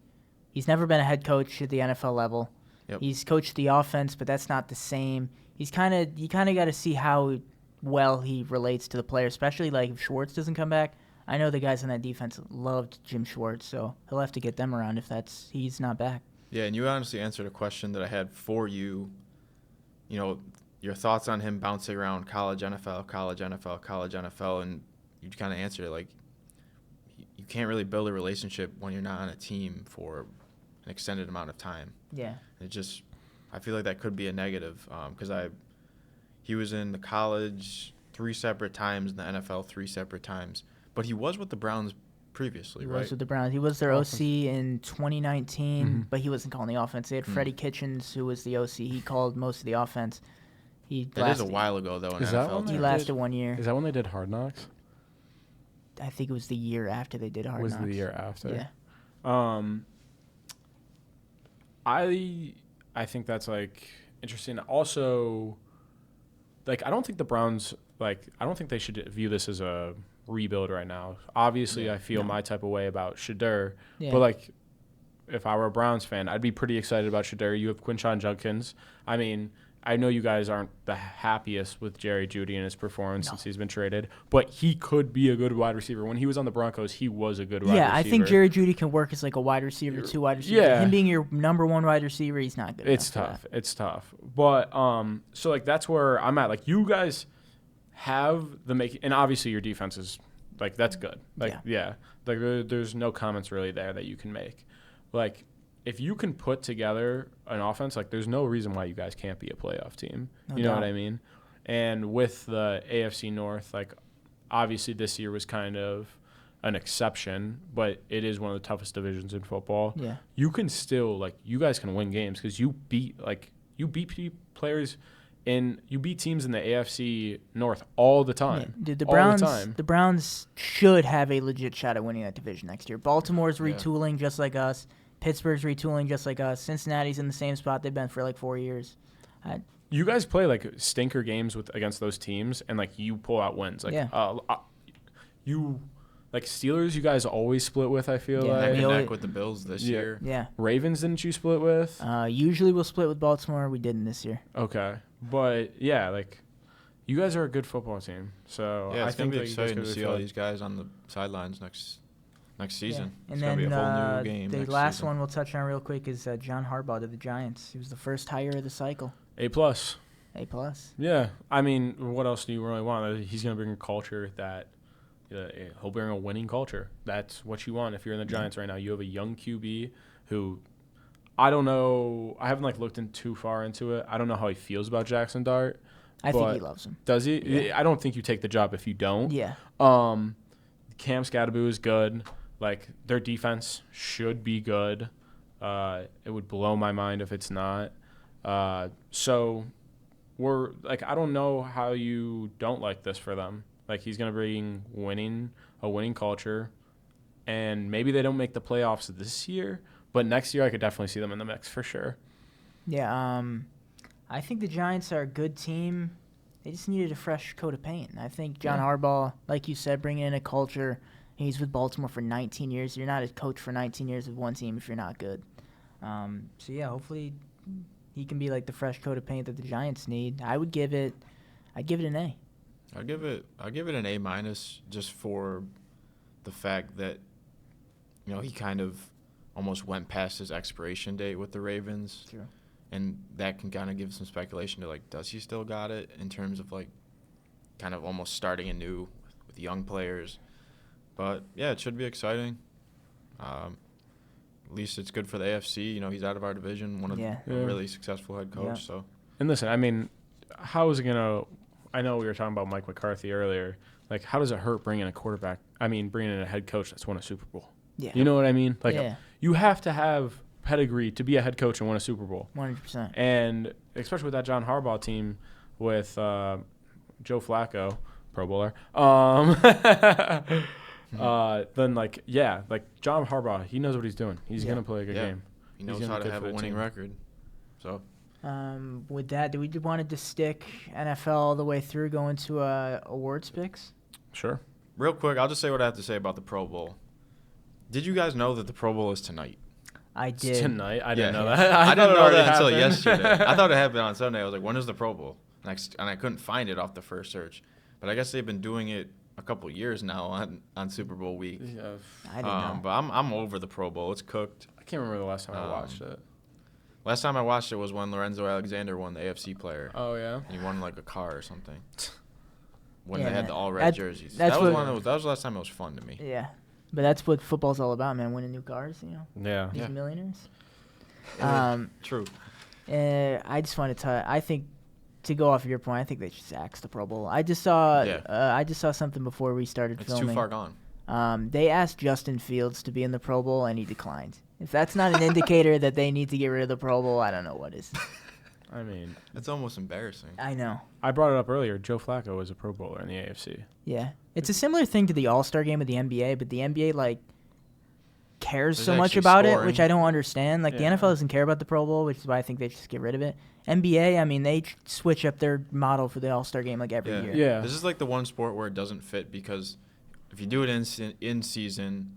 he's never been a head coach at the NFL level. Yep. He's coached the offense, but that's not the same. You kind of got to see how well he relates to the players, especially like if Schwartz doesn't come back. I know the guys on that defense loved Jim Schwartz, so he'll have to get them around if he's not back. Yeah, and you honestly answered a question that I had for you. You know, your thoughts on him bouncing around college, NFL, college, NFL, college, NFL, and you kind of answered it like you can't really build a relationship when you're not on a team for an extended amount of time. Yeah. I feel like that could be a negative because he was in the college 3 separate times, in the NFL 3 separate times. But he was with the Browns previously, right? He was with the Browns. He was their OC in 2019, but he wasn't calling the offense. They had Freddie Kitchens, who was the OC. He called most of the offense. That is a while ago, though, in NFL. He lasted 1 year. Is that when they did Hard Knocks? I think it was the year after they did Hard Knocks. Was the year after? Yeah. I think that's, like, interesting. Also, like, I don't think the Browns, like, I don't think they should view this as a rebuild right now. Obviously, I feel my type of way about Shedeur, but like if I were a Browns fan, I'd be pretty excited about Shedeur. You have Quinshon Judkins. I mean, I know you guys aren't the happiest with Jerry Jeudy and his performance since he's been traded, but he could be a good wide receiver. When he was on the Broncos, he was a good wide receiver. Yeah, I think Jerry Jeudy can work as like a wide receiver, 2 wide receivers. Yeah. Him being your number 1 wide receiver, he's not good. It's tough. It's tough. But so like that's where I'm at. Like you guys have the and obviously your defense is like that's good. Like like there's no comments really there that you can make. Like if you can put together an offense, like there's no reason why you guys can't be a playoff team. You know what I mean? And with the AFC North, like obviously this year was kind of an exception, but it is one of the toughest divisions in football. Yeah. You can still like you guys can win games because you beat players. And you beat teams in the AFC North all the time. Yeah. Dude, the Browns should have a legit shot at winning that division next year. Baltimore's retooling just like us. Pittsburgh's retooling just like us. Cincinnati's in the same spot they've been for like 4 years. You guys play like stinker games against those teams, and like you pull out wins. Like you like Steelers, you guys always split with. I feel like neck and neck with the Bills this year. Yeah. Ravens, didn't you split with? Usually we'll split with Baltimore. We didn't this year. Okay. But, yeah, like, you guys are a good football team. So yeah, I think it's exciting to see all these guys on the sidelines next season. Yeah. It's going to be a whole new game. The last one we'll touch on real quick is John Harbaugh to the Giants. He was the first hire of the cycle. A+. A+. Yeah. I mean, what else do you really want? He's going to bring a culture that he'll bring a winning culture. That's what you want if you're in the Giants right now. You have a young QB who – I don't know. I haven't looked in too far into it. I don't know how he feels about Jackson Dart. I think he loves him. Does he? Yeah. I don't think you take the job if you don't. Yeah. Cam Scadaboo is good. Like their defense should be good. It would blow my mind if it's not. So we're like I don't know how you don't like this for them. Like he's gonna bring a winning culture, and maybe they don't make the playoffs this year. But next year, I could definitely see them in the mix for sure. Yeah, I think the Giants are a good team. They just needed a fresh coat of paint. I think John Harbaugh, like you said, bringing in a culture. He's with Baltimore for 19 years. You're not a coach for 19 years with one team if you're not good. So, yeah, hopefully he can be like the fresh coat of paint that the Giants need. I'd give it an A. I'll give it an A- just for the fact that, he kind of almost went past his expiration date with the Ravens. True. And that can kind of give some speculation to, like, does he still got it in terms of, like, kind of almost starting anew with young players. But, yeah, it should be exciting. At least it's good for the AFC. He's out of our division, one of a really successful head coach. Yeah. So. And listen, I mean, how is it going to – I know we were talking about Mike McCarthy earlier. Like, how does it hurt bringing a quarterback – bringing in a head coach that's won a Super Bowl? Yeah. You know what I mean? Like, you have to have pedigree to be a head coach and win a Super Bowl. 100%. And especially with that John Harbaugh team with Joe Flacco, Pro Bowler, then, John Harbaugh, he knows what he's doing. He's going to play a good game. He knows how to have a winning record. So. With that, do we wanted to stick NFL all the way through, going to awards picks? Sure. Real quick, I'll just say what I have to say about the Pro Bowl. Did you guys know that the Pro Bowl is tonight? I did. It's tonight? I didn't know that. I didn't know that until happened. yesterday. I thought it happened on Sunday. I was like, when is the Pro Bowl? And I couldn't find it off the first search. But I guess they've been doing it a couple years now on Super Bowl week. Yeah. I didn't know. But I'm over the Pro Bowl. It's cooked. I can't remember the last time I watched it. Last time I watched it was when Lorenzo Alexander won the AFC player. Oh, yeah? And he won like a car or something. When Yeah, they had man. the all-red jerseys. That's That was what- the last time it was fun to me. Yeah. But that's what football's all about, man. Winning new cars, Yeah. These millionaires. True. I just want to I think, to go off of your point, I think they should axe the Pro Bowl. I just saw something before we started It's filming. too far gone. They asked Justin Fields to be in the Pro Bowl, and he declined. If that's not an indicator that they need to get rid of the Pro Bowl, I don't know what is. I mean, It's almost embarrassing. I know. I brought it up earlier. Joe Flacco was a Pro Bowler in the AFC. Yeah. It's a similar thing to the All-Star game of the NBA, but the NBA, cares There's so much actually about it, scoring. which I don't understand. The Yeah. NFL doesn't care about the Pro Bowl, which is why I think they should just get rid of it. NBA, they switch up their model for the All-Star game every year. Yeah. This is the one sport where it doesn't fit because if you do it in season,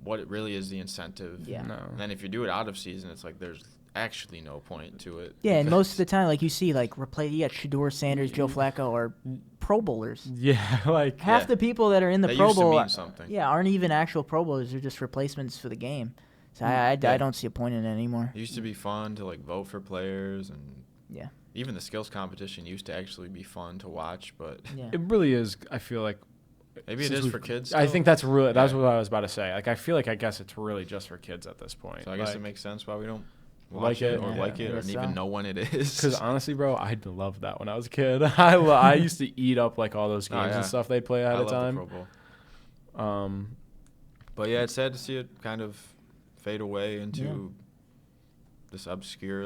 what it really is the incentive. Yeah. No. And then if you do it out of season, it's like there's actually no point to it. Yeah, and most of the time, you see, you got Shador Sanders, Joe Flacco, are Pro Bowlers. Yeah, Half the people that are in the That Pro used to Bowl, mean something. aren't even actual Pro Bowlers. They're just replacements for the game. So I don't see a point in it anymore. It used to be fun to vote for players, and Yeah. even the skills competition used to actually be fun to watch. But Yeah. It really is. I feel like maybe it since is we've- for kids. I still. think that's what I was about to say. I feel like I guess it's really just for kids at this point. So I guess it makes sense why we don't Like watch it, it or yeah. like it I or guess even so. know when it is. Because honestly, bro, I loved that when I was a kid. I used to eat up all those games Oh, yeah. and stuff they play ahead I of love the time. Pro Bowl. But yeah, it's sad to see it kind of fade away into this obscure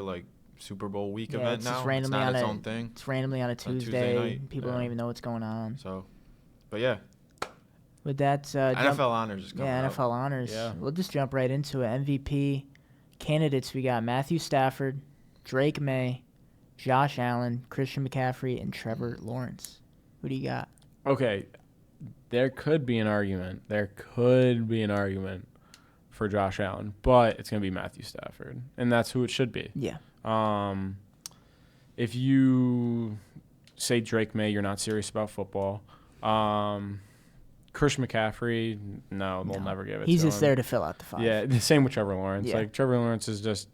Super Bowl week event it's now. just It's randomly not on its a own thing. It's randomly on a Tuesday Tuesday. night, People yeah. don't even know what's going on. So, but yeah, With that, NFL honors is coming up. NFL honors. Yeah. We'll just jump right into it. MVP candidates, we got Matthew Stafford, Drake May, Josh Allen, Christian McCaffrey, and Trevor Lawrence. Who do you got? Okay, there could be an argument. For Josh Allen, but it's going to be Matthew Stafford, and that's who it should be. Yeah. If you say Drake May, you're not serious about football. Christian McCaffrey, no, they'll never give it He's to just him. there to fill out the five. Yeah, the same with Trevor Lawrence. Yeah. Trevor Lawrence is just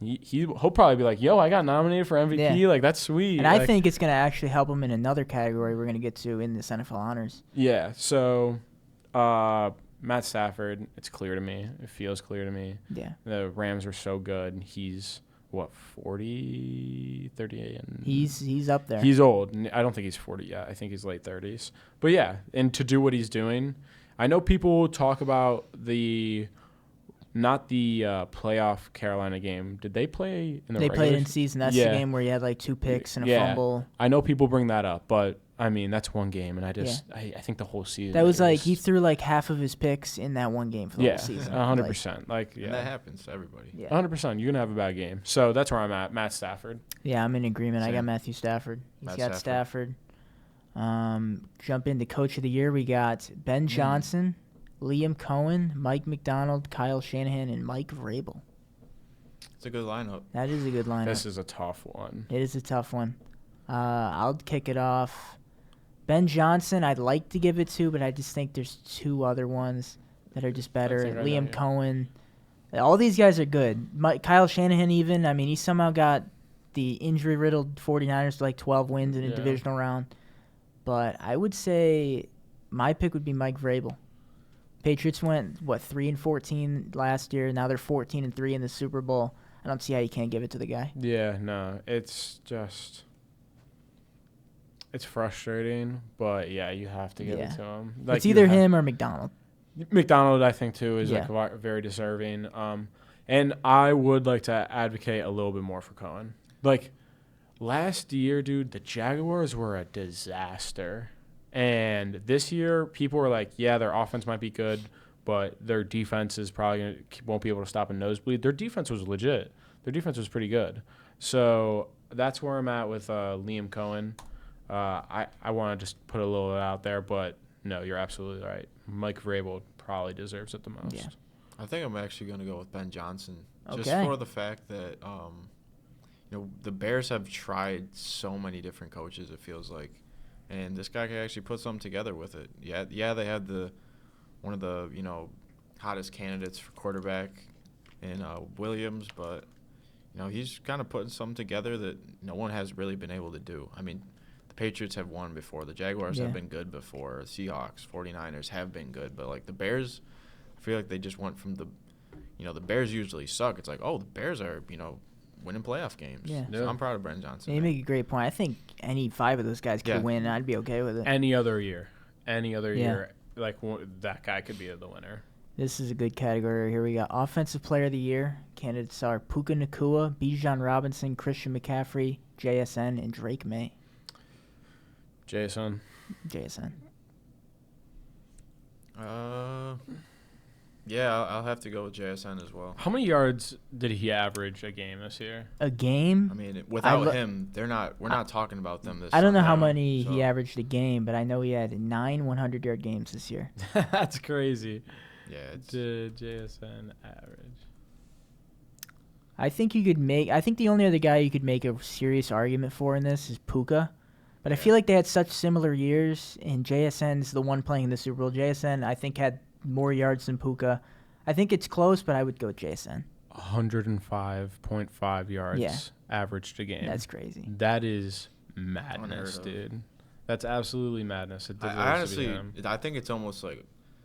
he'll probably be like, yo, I got nominated for MVP. Yeah. That's sweet. And I think it's going to actually help him in another category we're going to get to in this NFL honors. Yeah, so Matt Stafford, it's clear to me. It feels clear to me. Yeah. The Rams are so good. He's, 38? And He's up there. He's old. I don't think he's 40 yet. I think he's late 30s. But, yeah, and to do what he's doing, I know people talk about not the playoff Carolina game. Did they play in the They regular played in season. That's the game where you had 2 picks and a fumble. I know people bring that up, but that's one game, and I think the whole season. That was he threw half of his picks in that one game for the whole season. 100%. And that happens to everybody. Yeah. 100%. You're gonna have a bad game, so that's where I'm at. Matt Stafford. Yeah, I'm in agreement. I got Same. Matthew Stafford. He's Matt got Stafford. Jump into Coach of the Year. We got Ben Johnson, Liam Cohen, Mike McDonald, Kyle Shanahan, and Mike Vrabel. It's a good lineup. That is a good lineup. This is a tough one. It is a tough one. I'll kick it off. Ben Johnson, I'd like to give it to, but I just think there's two other ones that are just better. think right Liam now, yeah. Cohen. All these guys are good. Kyle Shanahan even. I mean, he somehow got the injury-riddled 49ers to like 12 wins in a Yeah. divisional round. But I would say my pick would be Mike Vrabel. Patriots went, 3-14 last year. Now they're 14-3 in the Super Bowl. I don't see how you can't give it to the guy. Yeah, no, it's frustrating, but yeah, you have to give it to him. It's either him or McDonald. McDonald, I think, too, is Yeah. very deserving. And I would like to advocate a little bit more for Cohen. Like, last year, dude, the Jaguars were a disaster. And this year, people were like, yeah, their offense might be good, but their defense is probably won't be able to stop a nosebleed. Their defense was legit. Their defense was pretty good. So that's where I'm at with Liam Cohen. I want to just put a little out there, but no, you're absolutely right. Mike Vrabel probably deserves it the most. Yeah. I think I'm actually going to go with Ben Johnson, just Okay. for the fact that the Bears have tried so many different coaches. It feels like, and this guy can actually put something together with it. Yeah, they had one of the hottest candidates for quarterback in Williams, but he's kind of putting something together that no one has really been able to do. I mean, the Patriots have won before. The Jaguars have been good before. The Seahawks, 49ers have been good. But, like, the Bears, I feel like they just went from the Bears usually suck. It's like, oh, the Bears are, winning playoff games. Yeah. So I'm proud of Ben Johnson. You make a great point. I think any 5 of those guys could Yeah. win, and I'd be okay with it. Any other year, like that guy could be the winner. This is a good category. Here we got Offensive Player of the Year. Candidates are Puka Nacua, Bijan Robinson, Christian McCaffrey, JSN, and Drake May. Jason. JSN. Yeah, I'll have to go with JSN as well. How many yards did he average a game this year? A game? I mean, without him, we're not talking about them this I don't know how Sunday, many so. he averaged a game, but I know he had 9 100-yard games this year. That's crazy. Yeah, it's JSN average. I think the only other guy you could make a serious argument for in this is Puka. But I feel like they had such similar years, and JSN's the one playing in the Super Bowl. JSN, I think, had more yards than Puka. I think it's close, but I would go with JSN. 105.5 yards averaged a game. That's crazy. That is madness, Unheard of. dude. That's absolutely madness. It deserves I honestly, to be him. I think it's almost like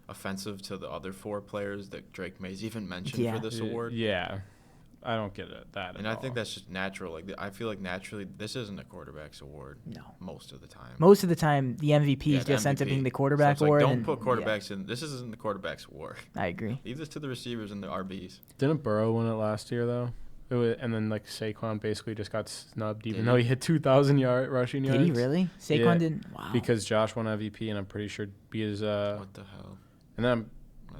offensive to the other 4 players that Drake May's even mentioned Yeah. for this award. Yeah. I don't get that And at I think all. that's just natural. Like, I feel like naturally, this isn't a quarterback's award. No. Most of the time. Most of the time, the MVP Yeah, is the just ends up MVP. being the So quarterback it's like, award. don't and- put quarterbacks in. This isn't the quarterback's award. I agree. Leave this to the receivers and the RBs. Didn't Burrow win it last year, though? And then, Saquon basically just got snubbed, even Did though he? he hit 2,000 yards. Did he really? Saquon Yeah, didn't? Wow. Because Josh won MVP, and I'm pretty sure because What the hell? and then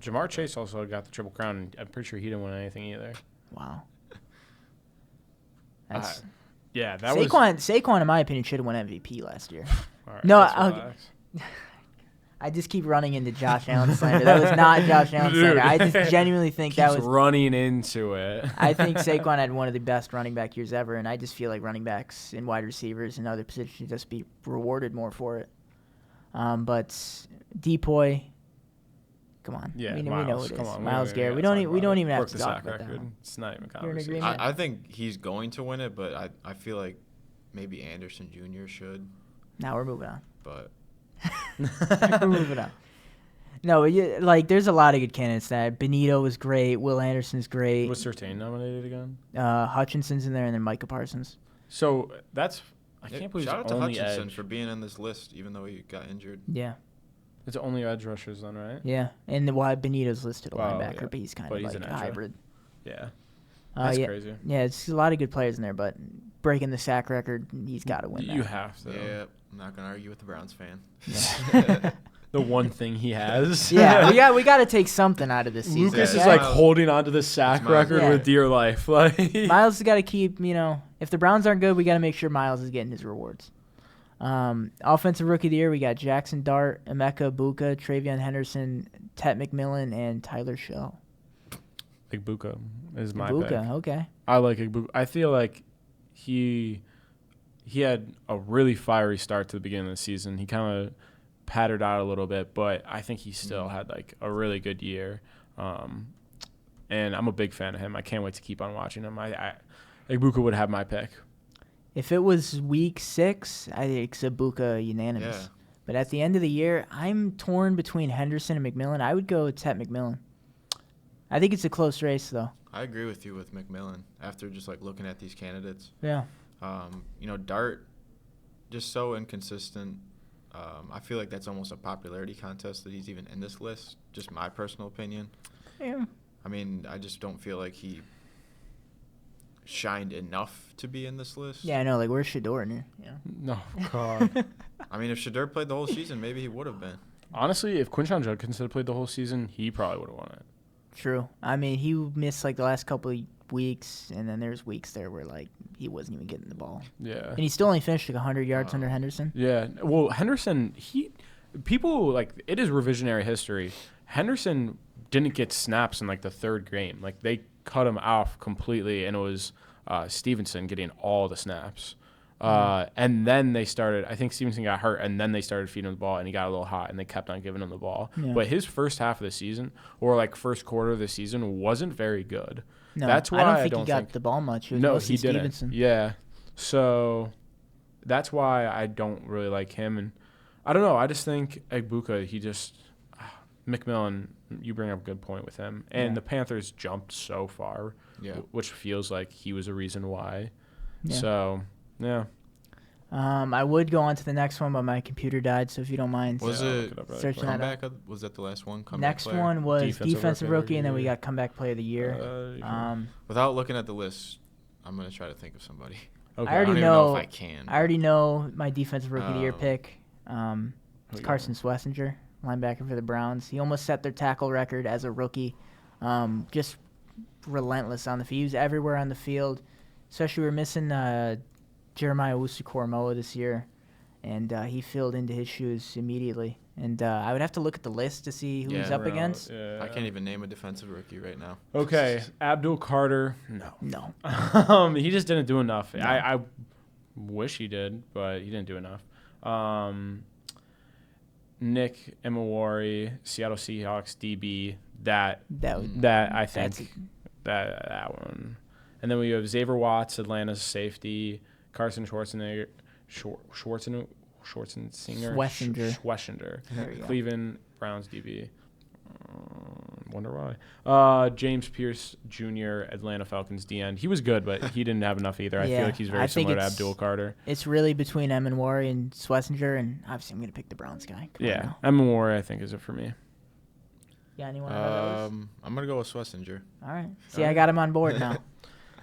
Jamar Chase also got the Triple Crown, and I'm pretty sure he didn't win anything either. Wow. That's Yeah, that was Saquon, in my opinion, should have won MVP last year. all right, No, let's I'll- relax. I just keep running into Josh Allen slander. That was not Josh Allen slander. I just genuinely think that Keeps was. running into it. I think Saquon had one of the best running back years ever, and I just feel like running backs and wide receivers and other positions should just be rewarded more for it. But Depoy, come on, Yeah, we know Miles, what it come is. on, Miles we Garrett. gotta We talk don't about even it. have Broke to the talk sack about that. record. one. It's not even a You're in conversation. agreement? I think he's going to win it, but I feel like maybe Anderson Jr. should. Now we're moving on. But We're moving on. No, there's a lot of good candidates. That Benito was great. Will Anderson's great. Was Surtain nominated again? Hutchinson's in there, and then Micah Parsons. So I can't believe shout out it's to only Hutchinson edge. for being on this list, even though he got injured. Yeah, It's only edge rushers then, right? yeah. And why Benito's listed a Wow, linebacker, yeah. but he's kind But of he's like an a edge, right? hybrid. Yeah. That's yeah, crazy. yeah. It's a lot of good players in there, but breaking the sack record, he's got to win that. You have to. Yeah, I'm not gonna argue with the Browns fan. Yeah. The one thing he has. Yeah, we got to take something out of this season. Lucas Yeah, is yeah. like holding on to the sack It's Miles. record Yeah. with dear life. Like Miles has got to keep, if the Browns aren't good, we got to make sure Miles is getting his rewards. Offensive Rookie of the Year, we got Jackson Dart, Emeka Buka, Travion Henderson, Tet McMillan, and Tyler Shell. Igbuka is my Buka, pick. okay. I like Igbuka. I feel like he had a really fiery start to the beginning of the season. He kind of pattered out a little bit, but I think he still had like a really good year. And I'm a big fan of him. I can't wait to keep on watching him. Ibuka would have my pick. If it was week 6, I think Ibuka unanimous. Yeah. But at the end of the year, I'm torn between Henderson and McMillan. I would go Tet McMillan. I think it's a close race, though. I agree with you with McMillan after just like looking at these candidates. Yeah. Dart, just so inconsistent. I feel like that's almost a popularity contest that he's even in this list. Just my personal opinion. Yeah. I mean, I just don't feel like he shined enough to be in this list. Yeah, I know. Like, where's Shador in here? Yeah. No, God. I mean, if Shador played the whole season, maybe he would have been. Honestly, if Quinshon Judkins had played the whole season, he probably would have won it. True. I mean, he missed, like, the last couple of weeks, and then there's weeks there where, like, he wasn't even getting the ball. Yeah. And he still only finished, like, 100 yards under Henderson. Yeah. Well, Henderson, people, like, it is revisionary history. Henderson didn't get snaps in, like, the third game. Like, they cut him off completely, and it was Stevenson getting all the snaps. And then they started, I think Stevenson got hurt, and then they started feeding him the ball, and he got a little hot, and they kept on giving him the ball. Yeah. But his first half of the season, or like first quarter of the season, wasn't very good. No, That's why I don't think he got the ball much. It was no, mostly he didn't. Stevenson. Yeah. So that's why I don't really like him. And I don't know. I just think Ibuka, McMillan, you bring up a good point with him. And Yeah. the Panthers jumped so far, which feels like he was a reason why. Yeah. So, yeah. I would go on to the next one, but my computer died, so if you don't mind. Was I'll it look it up really searching quick. that up. comeback? Was that the last one? Comeback Next player? one was Defensive defensive rookie of rookie, the and then we year. got comeback player of the year. Without looking at the list, I'm going to try to think of somebody. Okay. I already don't even know if I can. I already know my defensive rookie of the year pick. It's Who you Carson Schlesinger, linebacker for the Browns. He almost set their tackle record as a rookie. Just relentless on the field. He was everywhere on the field. Especially we're missing Jeremiah Owusu-Koramoah this year, and he filled into his shoes immediately. And I would have to look at the list to see who he's up against. Yeah. I can't even name a defensive rookie right now. Okay. Abdul Carter, no. No. He just didn't do enough. No. I wish he did, but he didn't do enough. Nick Emawari, Seattle Seahawks DB. That I think that one. And then we have Xavier Watts, Atlanta's safety, Carson Schwarzenegger, Schwessinger, Cleveland Browns DB. Wonder why. James Pierce Jr., Atlanta Falcons DN. He was good, but he didn't have enough either. I feel like he's very similar to Abdul Carter. It's really between Emawari and Schlesinger, and obviously I'm going to pick the Browns guy. Emawari I think is it for me. Yeah, anyone of those? I'm going to go with Schlesinger. All right. See, I got him on board now.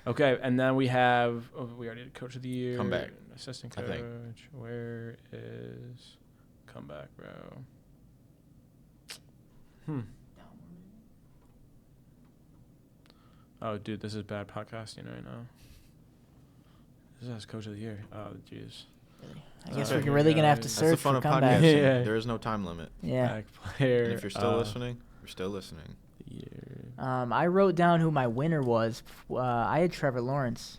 Okay, and then we have we already did coach of the year. Comeback. Assistant I coach. think. Where is comeback, bro? Oh, dude, this is bad podcasting right now. This is coach of the year. Oh, jeez. I guess we're really going to have to That's search the fun for of comeback. podcasting. Yeah. There is no time limit. Yeah. Back player. And if you're still listening, you're still listening. I wrote down who my winner was. I had Trevor Lawrence.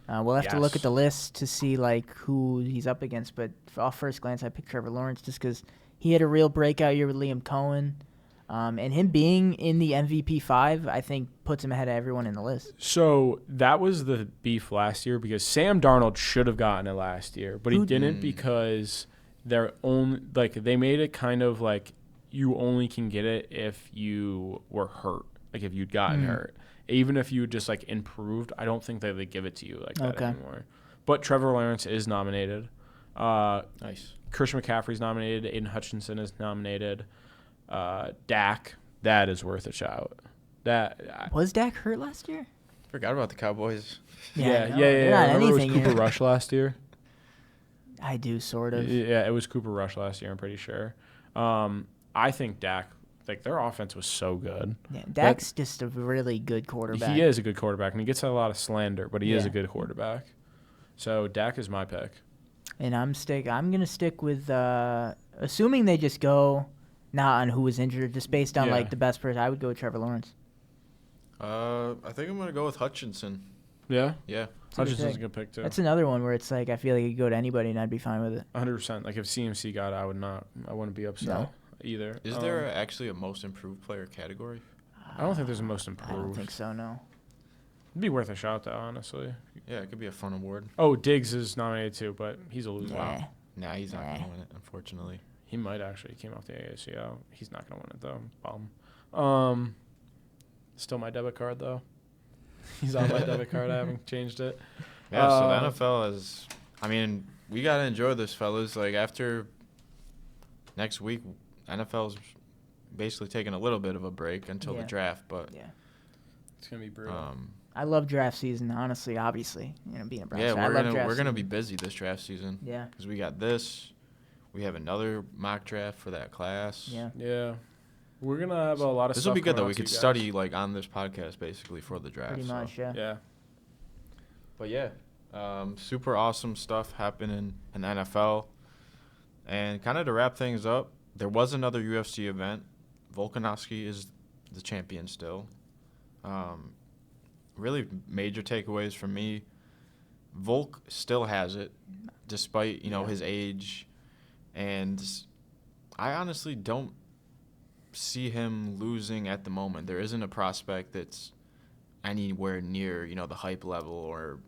We'll have to look at the list to see like who he's up against, but off first glance, I picked Trevor Lawrence just because he had a real breakout year with Liam Cohen, and him being in the MVP 5, I think puts him ahead of everyone in the list. So that was the beef last year because Sam Darnold should have gotten it last year, but he didn't because they made it kind of like you only can get it if you were hurt, like if you'd gotten hurt. Even if you just like improved, I don't think that they give it to you like that anymore. But Trevor Lawrence is nominated. Nice. Christian McCaffrey's nominated. Aiden Hutchinson is nominated. Dak, that is worth a shout. Was Dak hurt last year? Forgot about the Cowboys. Yeah. Not Remember it was anything Cooper Rush last year? I do, sort of. Yeah, it was Cooper Rush last year, I'm pretty sure. I think Dak, like their offense was so good. Yeah, Dak's just a really good quarterback. He is a good quarterback, and he gets a lot of slander, but he is a good quarterback. So Dak is my pick. And I'm gonna stick with assuming they just go not on who was injured, just based on like the best person. I would go with Trevor Lawrence. I think I'm gonna go with Hutchinson. Yeah. Yeah. Hutchinson's a good pick too. That's another one where it's like I feel like it could go to anybody and I'd be fine with it. 100%. Like if CMC got it, I wouldn't be upset either. Is there actually a most improved player category? I don't think there's a most I improved. don't think so. No. It'd be worth a shot though, honestly. Yeah, it could be a fun award. Oh, Diggs is nominated too, but he's a loser. Yeah. Nah, he's not gonna win it, unfortunately. He might actually. He came off the AACL. He's not gonna win it though. Bum. Still my debit card though. He's on my debit card. I haven't changed it. Yeah, so the NFL is. I mean, we gotta enjoy this, fellas. Like after next week, NFL's basically taking a little bit of a break until the draft, but Yeah. It's gonna be brutal. I love draft season, honestly. Obviously, being a Browns fan, I we're love gonna draft we're gonna season. be busy this draft season. Yeah. Because we got this, we have another mock draft for that class. Yeah. Yeah. We're gonna have a lot of. This stuff will be good coming though. We out to could you guys. study like on this podcast basically for the draft. Pretty much, yeah. Yeah. But yeah, super awesome stuff happening in the NFL. And kind of to wrap things up, there was another UFC event. Volkanovski is the champion still. Really major takeaways from me. Volk still has it, despite his age, and I honestly don't see him losing at the moment. There isn't a prospect that's anywhere near the hype level or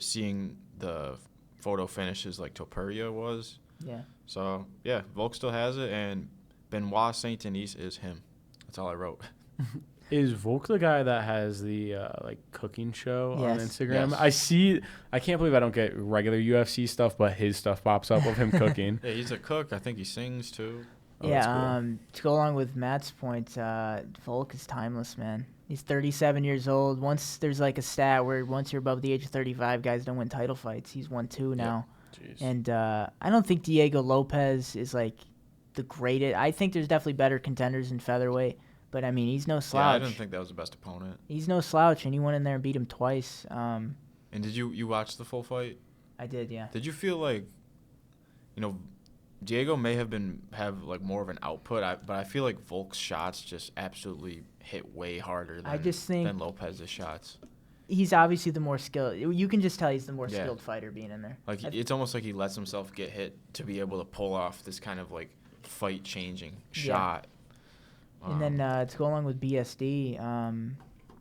seeing the photo finishes like Topuria was. Yeah. So yeah, Volk still has it, and Benoit Saint Denis is him. That's all I wrote. Is Volk the guy that has the cooking show on Yes. Instagram? Yes. I can't believe I don't get regular UFC stuff, but his stuff pops up of him cooking. Yeah, he's a cook. I think he sings too. Oh, that's Yeah. cool. To go along with Matt's point, Volk is timeless, man. He's 37 years old. Once there's like a stat where once you're above the age of 35, guys don't win title fights. He's won 2 now. Jeez. And I don't think Diego Lopez is like the greatest. I think there's definitely better contenders in featherweight, but I mean, he's no Yeah, slouch. I didn't think that was the best opponent. He's no slouch, and he went in there and beat him twice. And did you watch the full fight? I did, yeah. Did you feel like, Diego may have like more of an output, but I feel like Volk's shots just absolutely hit way harder than Lopez's shots. He's obviously the more skilled. You can just tell he's the more Yeah. skilled fighter being in there. Like it's almost like he lets himself get hit to be able to pull off this kind of like fight-changing shot. And then to go along with BSD,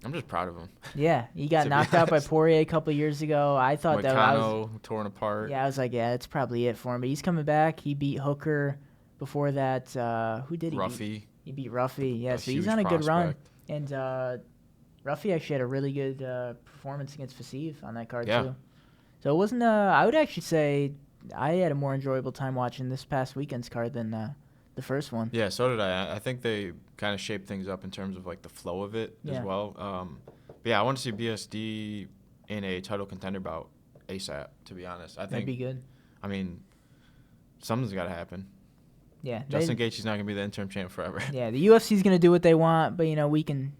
I'm just proud of him. yeah, he got To be knocked out by honest. Poirier a couple of years ago. I thought that I was, Moicano torn apart. yeah, I was like, yeah, that's probably it for him. But he's coming back. He beat Hooker. Before that, who did he beat? Ruffy. He beat Ruffy. Yeah, A so he's huge on a good run. prospect. And Ruffy actually had a really good performance against Fasiv on that card Yeah. too. So it wasn't. I would actually say I had a more enjoyable time watching this past weekend's card than the first one. Yeah, so did I. I think they kind of shaped things up in terms of like the flow of it Yeah. as well. But yeah, I want to see BSD in a title contender bout ASAP. To be honest, I That'd think. be good. I mean, something's got to happen. Yeah. Justin Gaethje's not gonna be the interim champ forever. Yeah, the UFC's gonna do what they want, but we can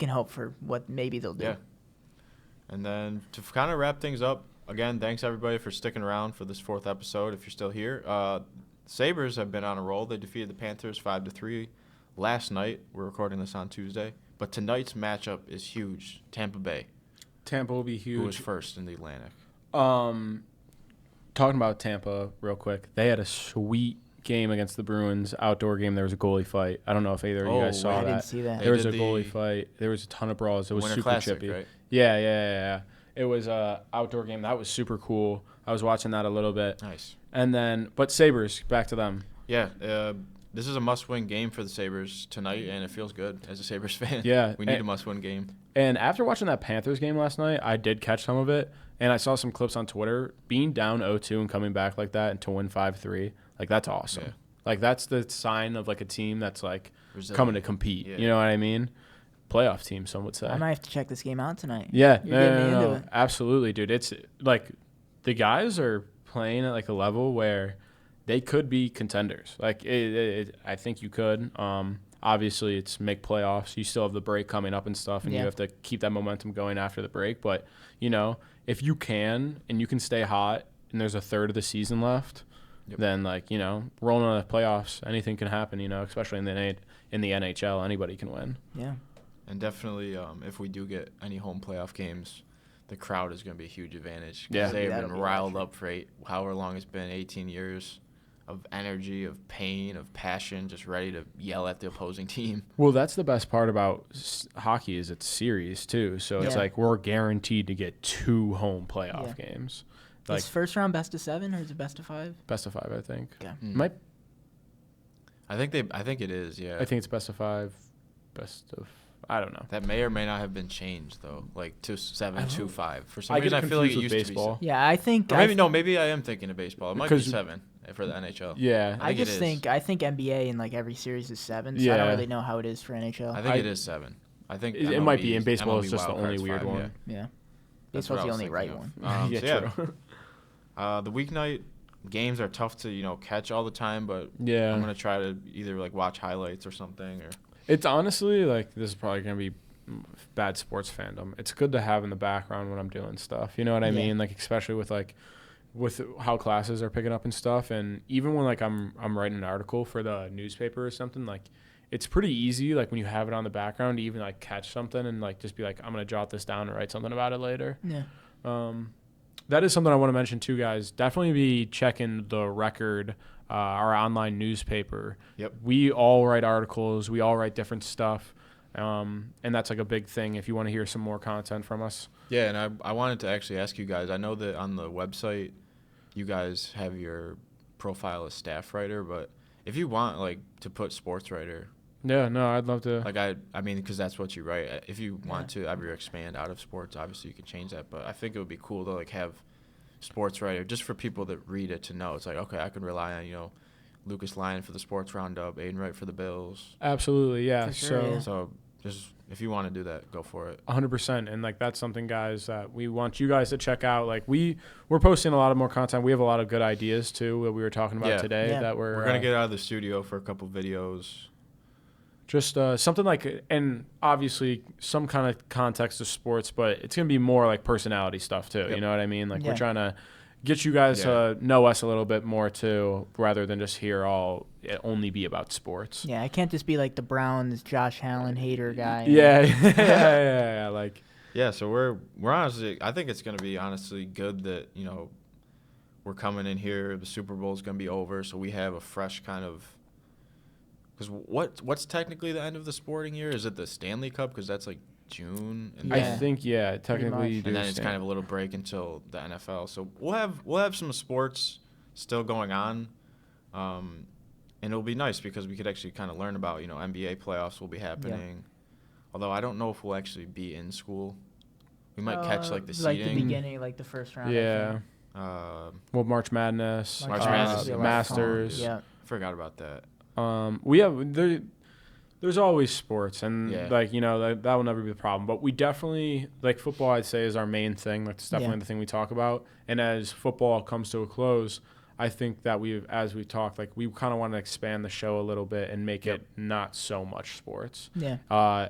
hope for what maybe they'll do. Yeah. And then to kind of wrap things up, again, thanks everybody for sticking around for this 4th episode. If you're still here, Sabres have been on a roll. They defeated the Panthers 5-3 last night. We're recording this on Tuesday, but tonight's matchup is huge. Tampa Bay, Tampa will be huge. who was first in the Atlantic. Talking about Tampa real quick, they had a sweet game against the Bruins. Outdoor game. There was a goalie fight. I don't know if either of you guys saw I that. didn't see that. They There was did a goalie fight. There was a ton of brawls. It was Winter super Classic, chippy. right? Yeah. It was a outdoor game. That was super cool. I was watching that a little bit. Nice. And then, but Sabres, back to them. Yeah, this is a must-win game for the Sabres tonight, and it feels good as a Sabres fan. Yeah. We need a must-win game. And after watching that Panthers game last night, I did catch some of it, and I saw some clips on Twitter. Being down 0-2 and coming back like that and to win 5-3, like that's awesome. Yeah. Like that's the sign of like a team that's like Resilient. coming to compete. Yeah. You know what I mean? Playoff team, some would say. I might have to check this game out tonight. Yeah, You're getting me into it. absolutely, dude. It's like the guys are playing at like a level where they could be contenders. Like I think you could. Obviously, it's make playoffs. You still have the break coming up and stuff, and you Yeah. have to keep that momentum going after the break. But if you can and you can stay hot, and there's a third of the season left, then rolling on the playoffs, anything can happen. Especially in the NHL, anybody can win. Yeah. And definitely, if we do get any home playoff games, the crowd is going to be a huge advantage. Yeah. They've That'll been be riled electric. up for however long it's been, 18 years of energy, of pain, of passion, just ready to yell at the opposing team. Well, that's the best part about hockey is it's series too. So it's Yeah. like we're guaranteed to get 2 home playoff games. Like Is first round best of 7 or is it best of 5? best of 5, I think. Okay. Might I think it is, yeah. I think it's best of 5, best of I don't know. That may or may not have been changed though, like to 7, 2, 5. For some I get reason, I feel like it confused with used baseball. to be. Yeah, I think. Or maybe I am thinking of baseball. It might be Because- 7 for the NHL. Yeah. I think it just is. think NBA in like every series is 7, so I Yeah. don't really know how it is for NHL. I think it is 7. I think It might be, MLB and baseball is MLB just the only Wildcard's weird 5, one. yeah. Yeah. That's Baseball's what I the was only thinking right of. one. Yeah, true. The weeknight games are tough to catch all the time, but Yeah. I'm gonna try to either like watch highlights or something. Or It's honestly like this is probably gonna be bad sports fandom. It's good to have in the background when I'm doing stuff. You know what I Yeah. mean? Like especially with how classes are picking up and stuff, and even when like I'm writing an article for the newspaper or something, like it's pretty easy like when you have it on the background to even like catch something and like just be like I'm gonna jot this down and write something about it later. Yeah. That is something I want to mention too, guys. Definitely be checking the Record, our online newspaper. Yep. We all write articles. We all write different stuff. And that's like a big thing if you want to hear some more content from us. yeah, and I wanted to actually ask you guys. I know that on the website, you guys have your profile as staff writer, but if you want like to put sports writer, Yeah, no, I'd love to. like I mean, because that's what you write. If you want to ever expand out of sports, obviously you can change that. But I think it would be cool to like have sports writer just for people that read it to know. It's like, okay, I can rely on Lucas Lyon for the sports roundup, Aidan Wright for the Bills. Absolutely, yeah. For sure, So yeah. So just if you want to do that, go for it. 100%, and like that's something, guys, that we want you guys to check out. Like we're posting a lot of more content. We have a lot of good ideas too that we were talking about Yeah. today. Yeah. That We're gonna get out of the studio for a couple videos. just something like, and obviously some kind of context of sports, but it's gonna be more like personality stuff too. Yep. You know what I mean? Like Yeah. we're trying to get you guys to know us a little bit more too, rather than just hear it only be about sports. Yeah, I can't just be like the Browns Josh Allen hater guy. Yeah. Like Yeah, so we're honestly, I think it's gonna be honestly good that we're coming in here. The Super Bowl is gonna be over, so we have a fresh kind of. Because what's technically the end of the sporting year? Is it the Stanley Cup? Because that's like June. And I Yeah. think technically much. you do. and then it's stand- kind of a little break until the NFL. So we'll have some sports still going on, and it'll be nice because we could actually kind of learn about NBA playoffs will be happening. Although I don't know if we'll actually be in school. We might catch like the like seeding. the beginning, like the first round. I Yeah. think. Well, March Madness, March Madness will be a lot of fun. Masters. Yeah. I forgot about that. There's always sports, and Yeah. that will never be the problem. But we definitely like football. I'd say is our main thing. Like, it's definitely Yeah. the thing we talk about. And as football comes to a close, I think that as we talked, like we kind of want to expand the show a little bit and make it not so much sports. Yeah.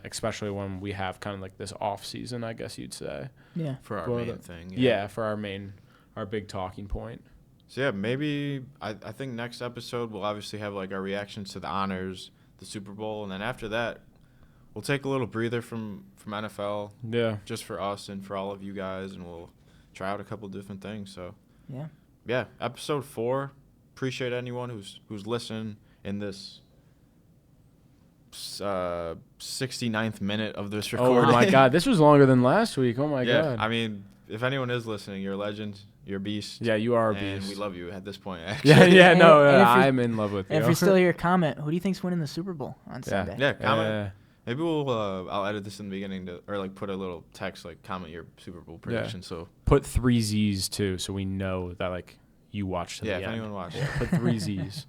Especially when we have kind of like this off season, I guess you'd say. Yeah. For our Well, main thing. Yeah, for our big talking point. So yeah, maybe I think next episode we'll obviously have like our reactions to the honors, the Super Bowl, and then after that we'll take a little breather from NFL Yeah. just for us and for all of you guys, and we'll try out a couple different things. So Yeah. episode 4. Appreciate anyone who's listened in this 69th minute of this recording. Oh my God, this was longer than last week. Oh my yeah, God. I mean, if anyone is listening, you're a legend. You're a beast. Yeah, you are a and beast. we love you at this point. Actually. Yeah, no, And if you're- I'm in love with you. And if you're still here, comment. Who do you think's winning the Super Bowl on Yeah. Sunday? Yeah, comment. Maybe I'll edit this in the beginning or like put a little text like comment your Super Bowl prediction. So Put 3 Z's too, so we know that like you watched to yeah, the if end. anyone watched. Put 3 Z's.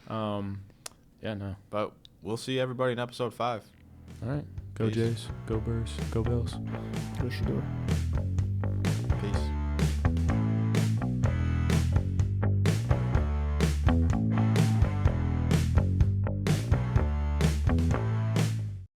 Yeah, no. But we'll see everybody in episode 5. All right. Go Peace. Jays. Go Bears. Go Bills. Go Shador.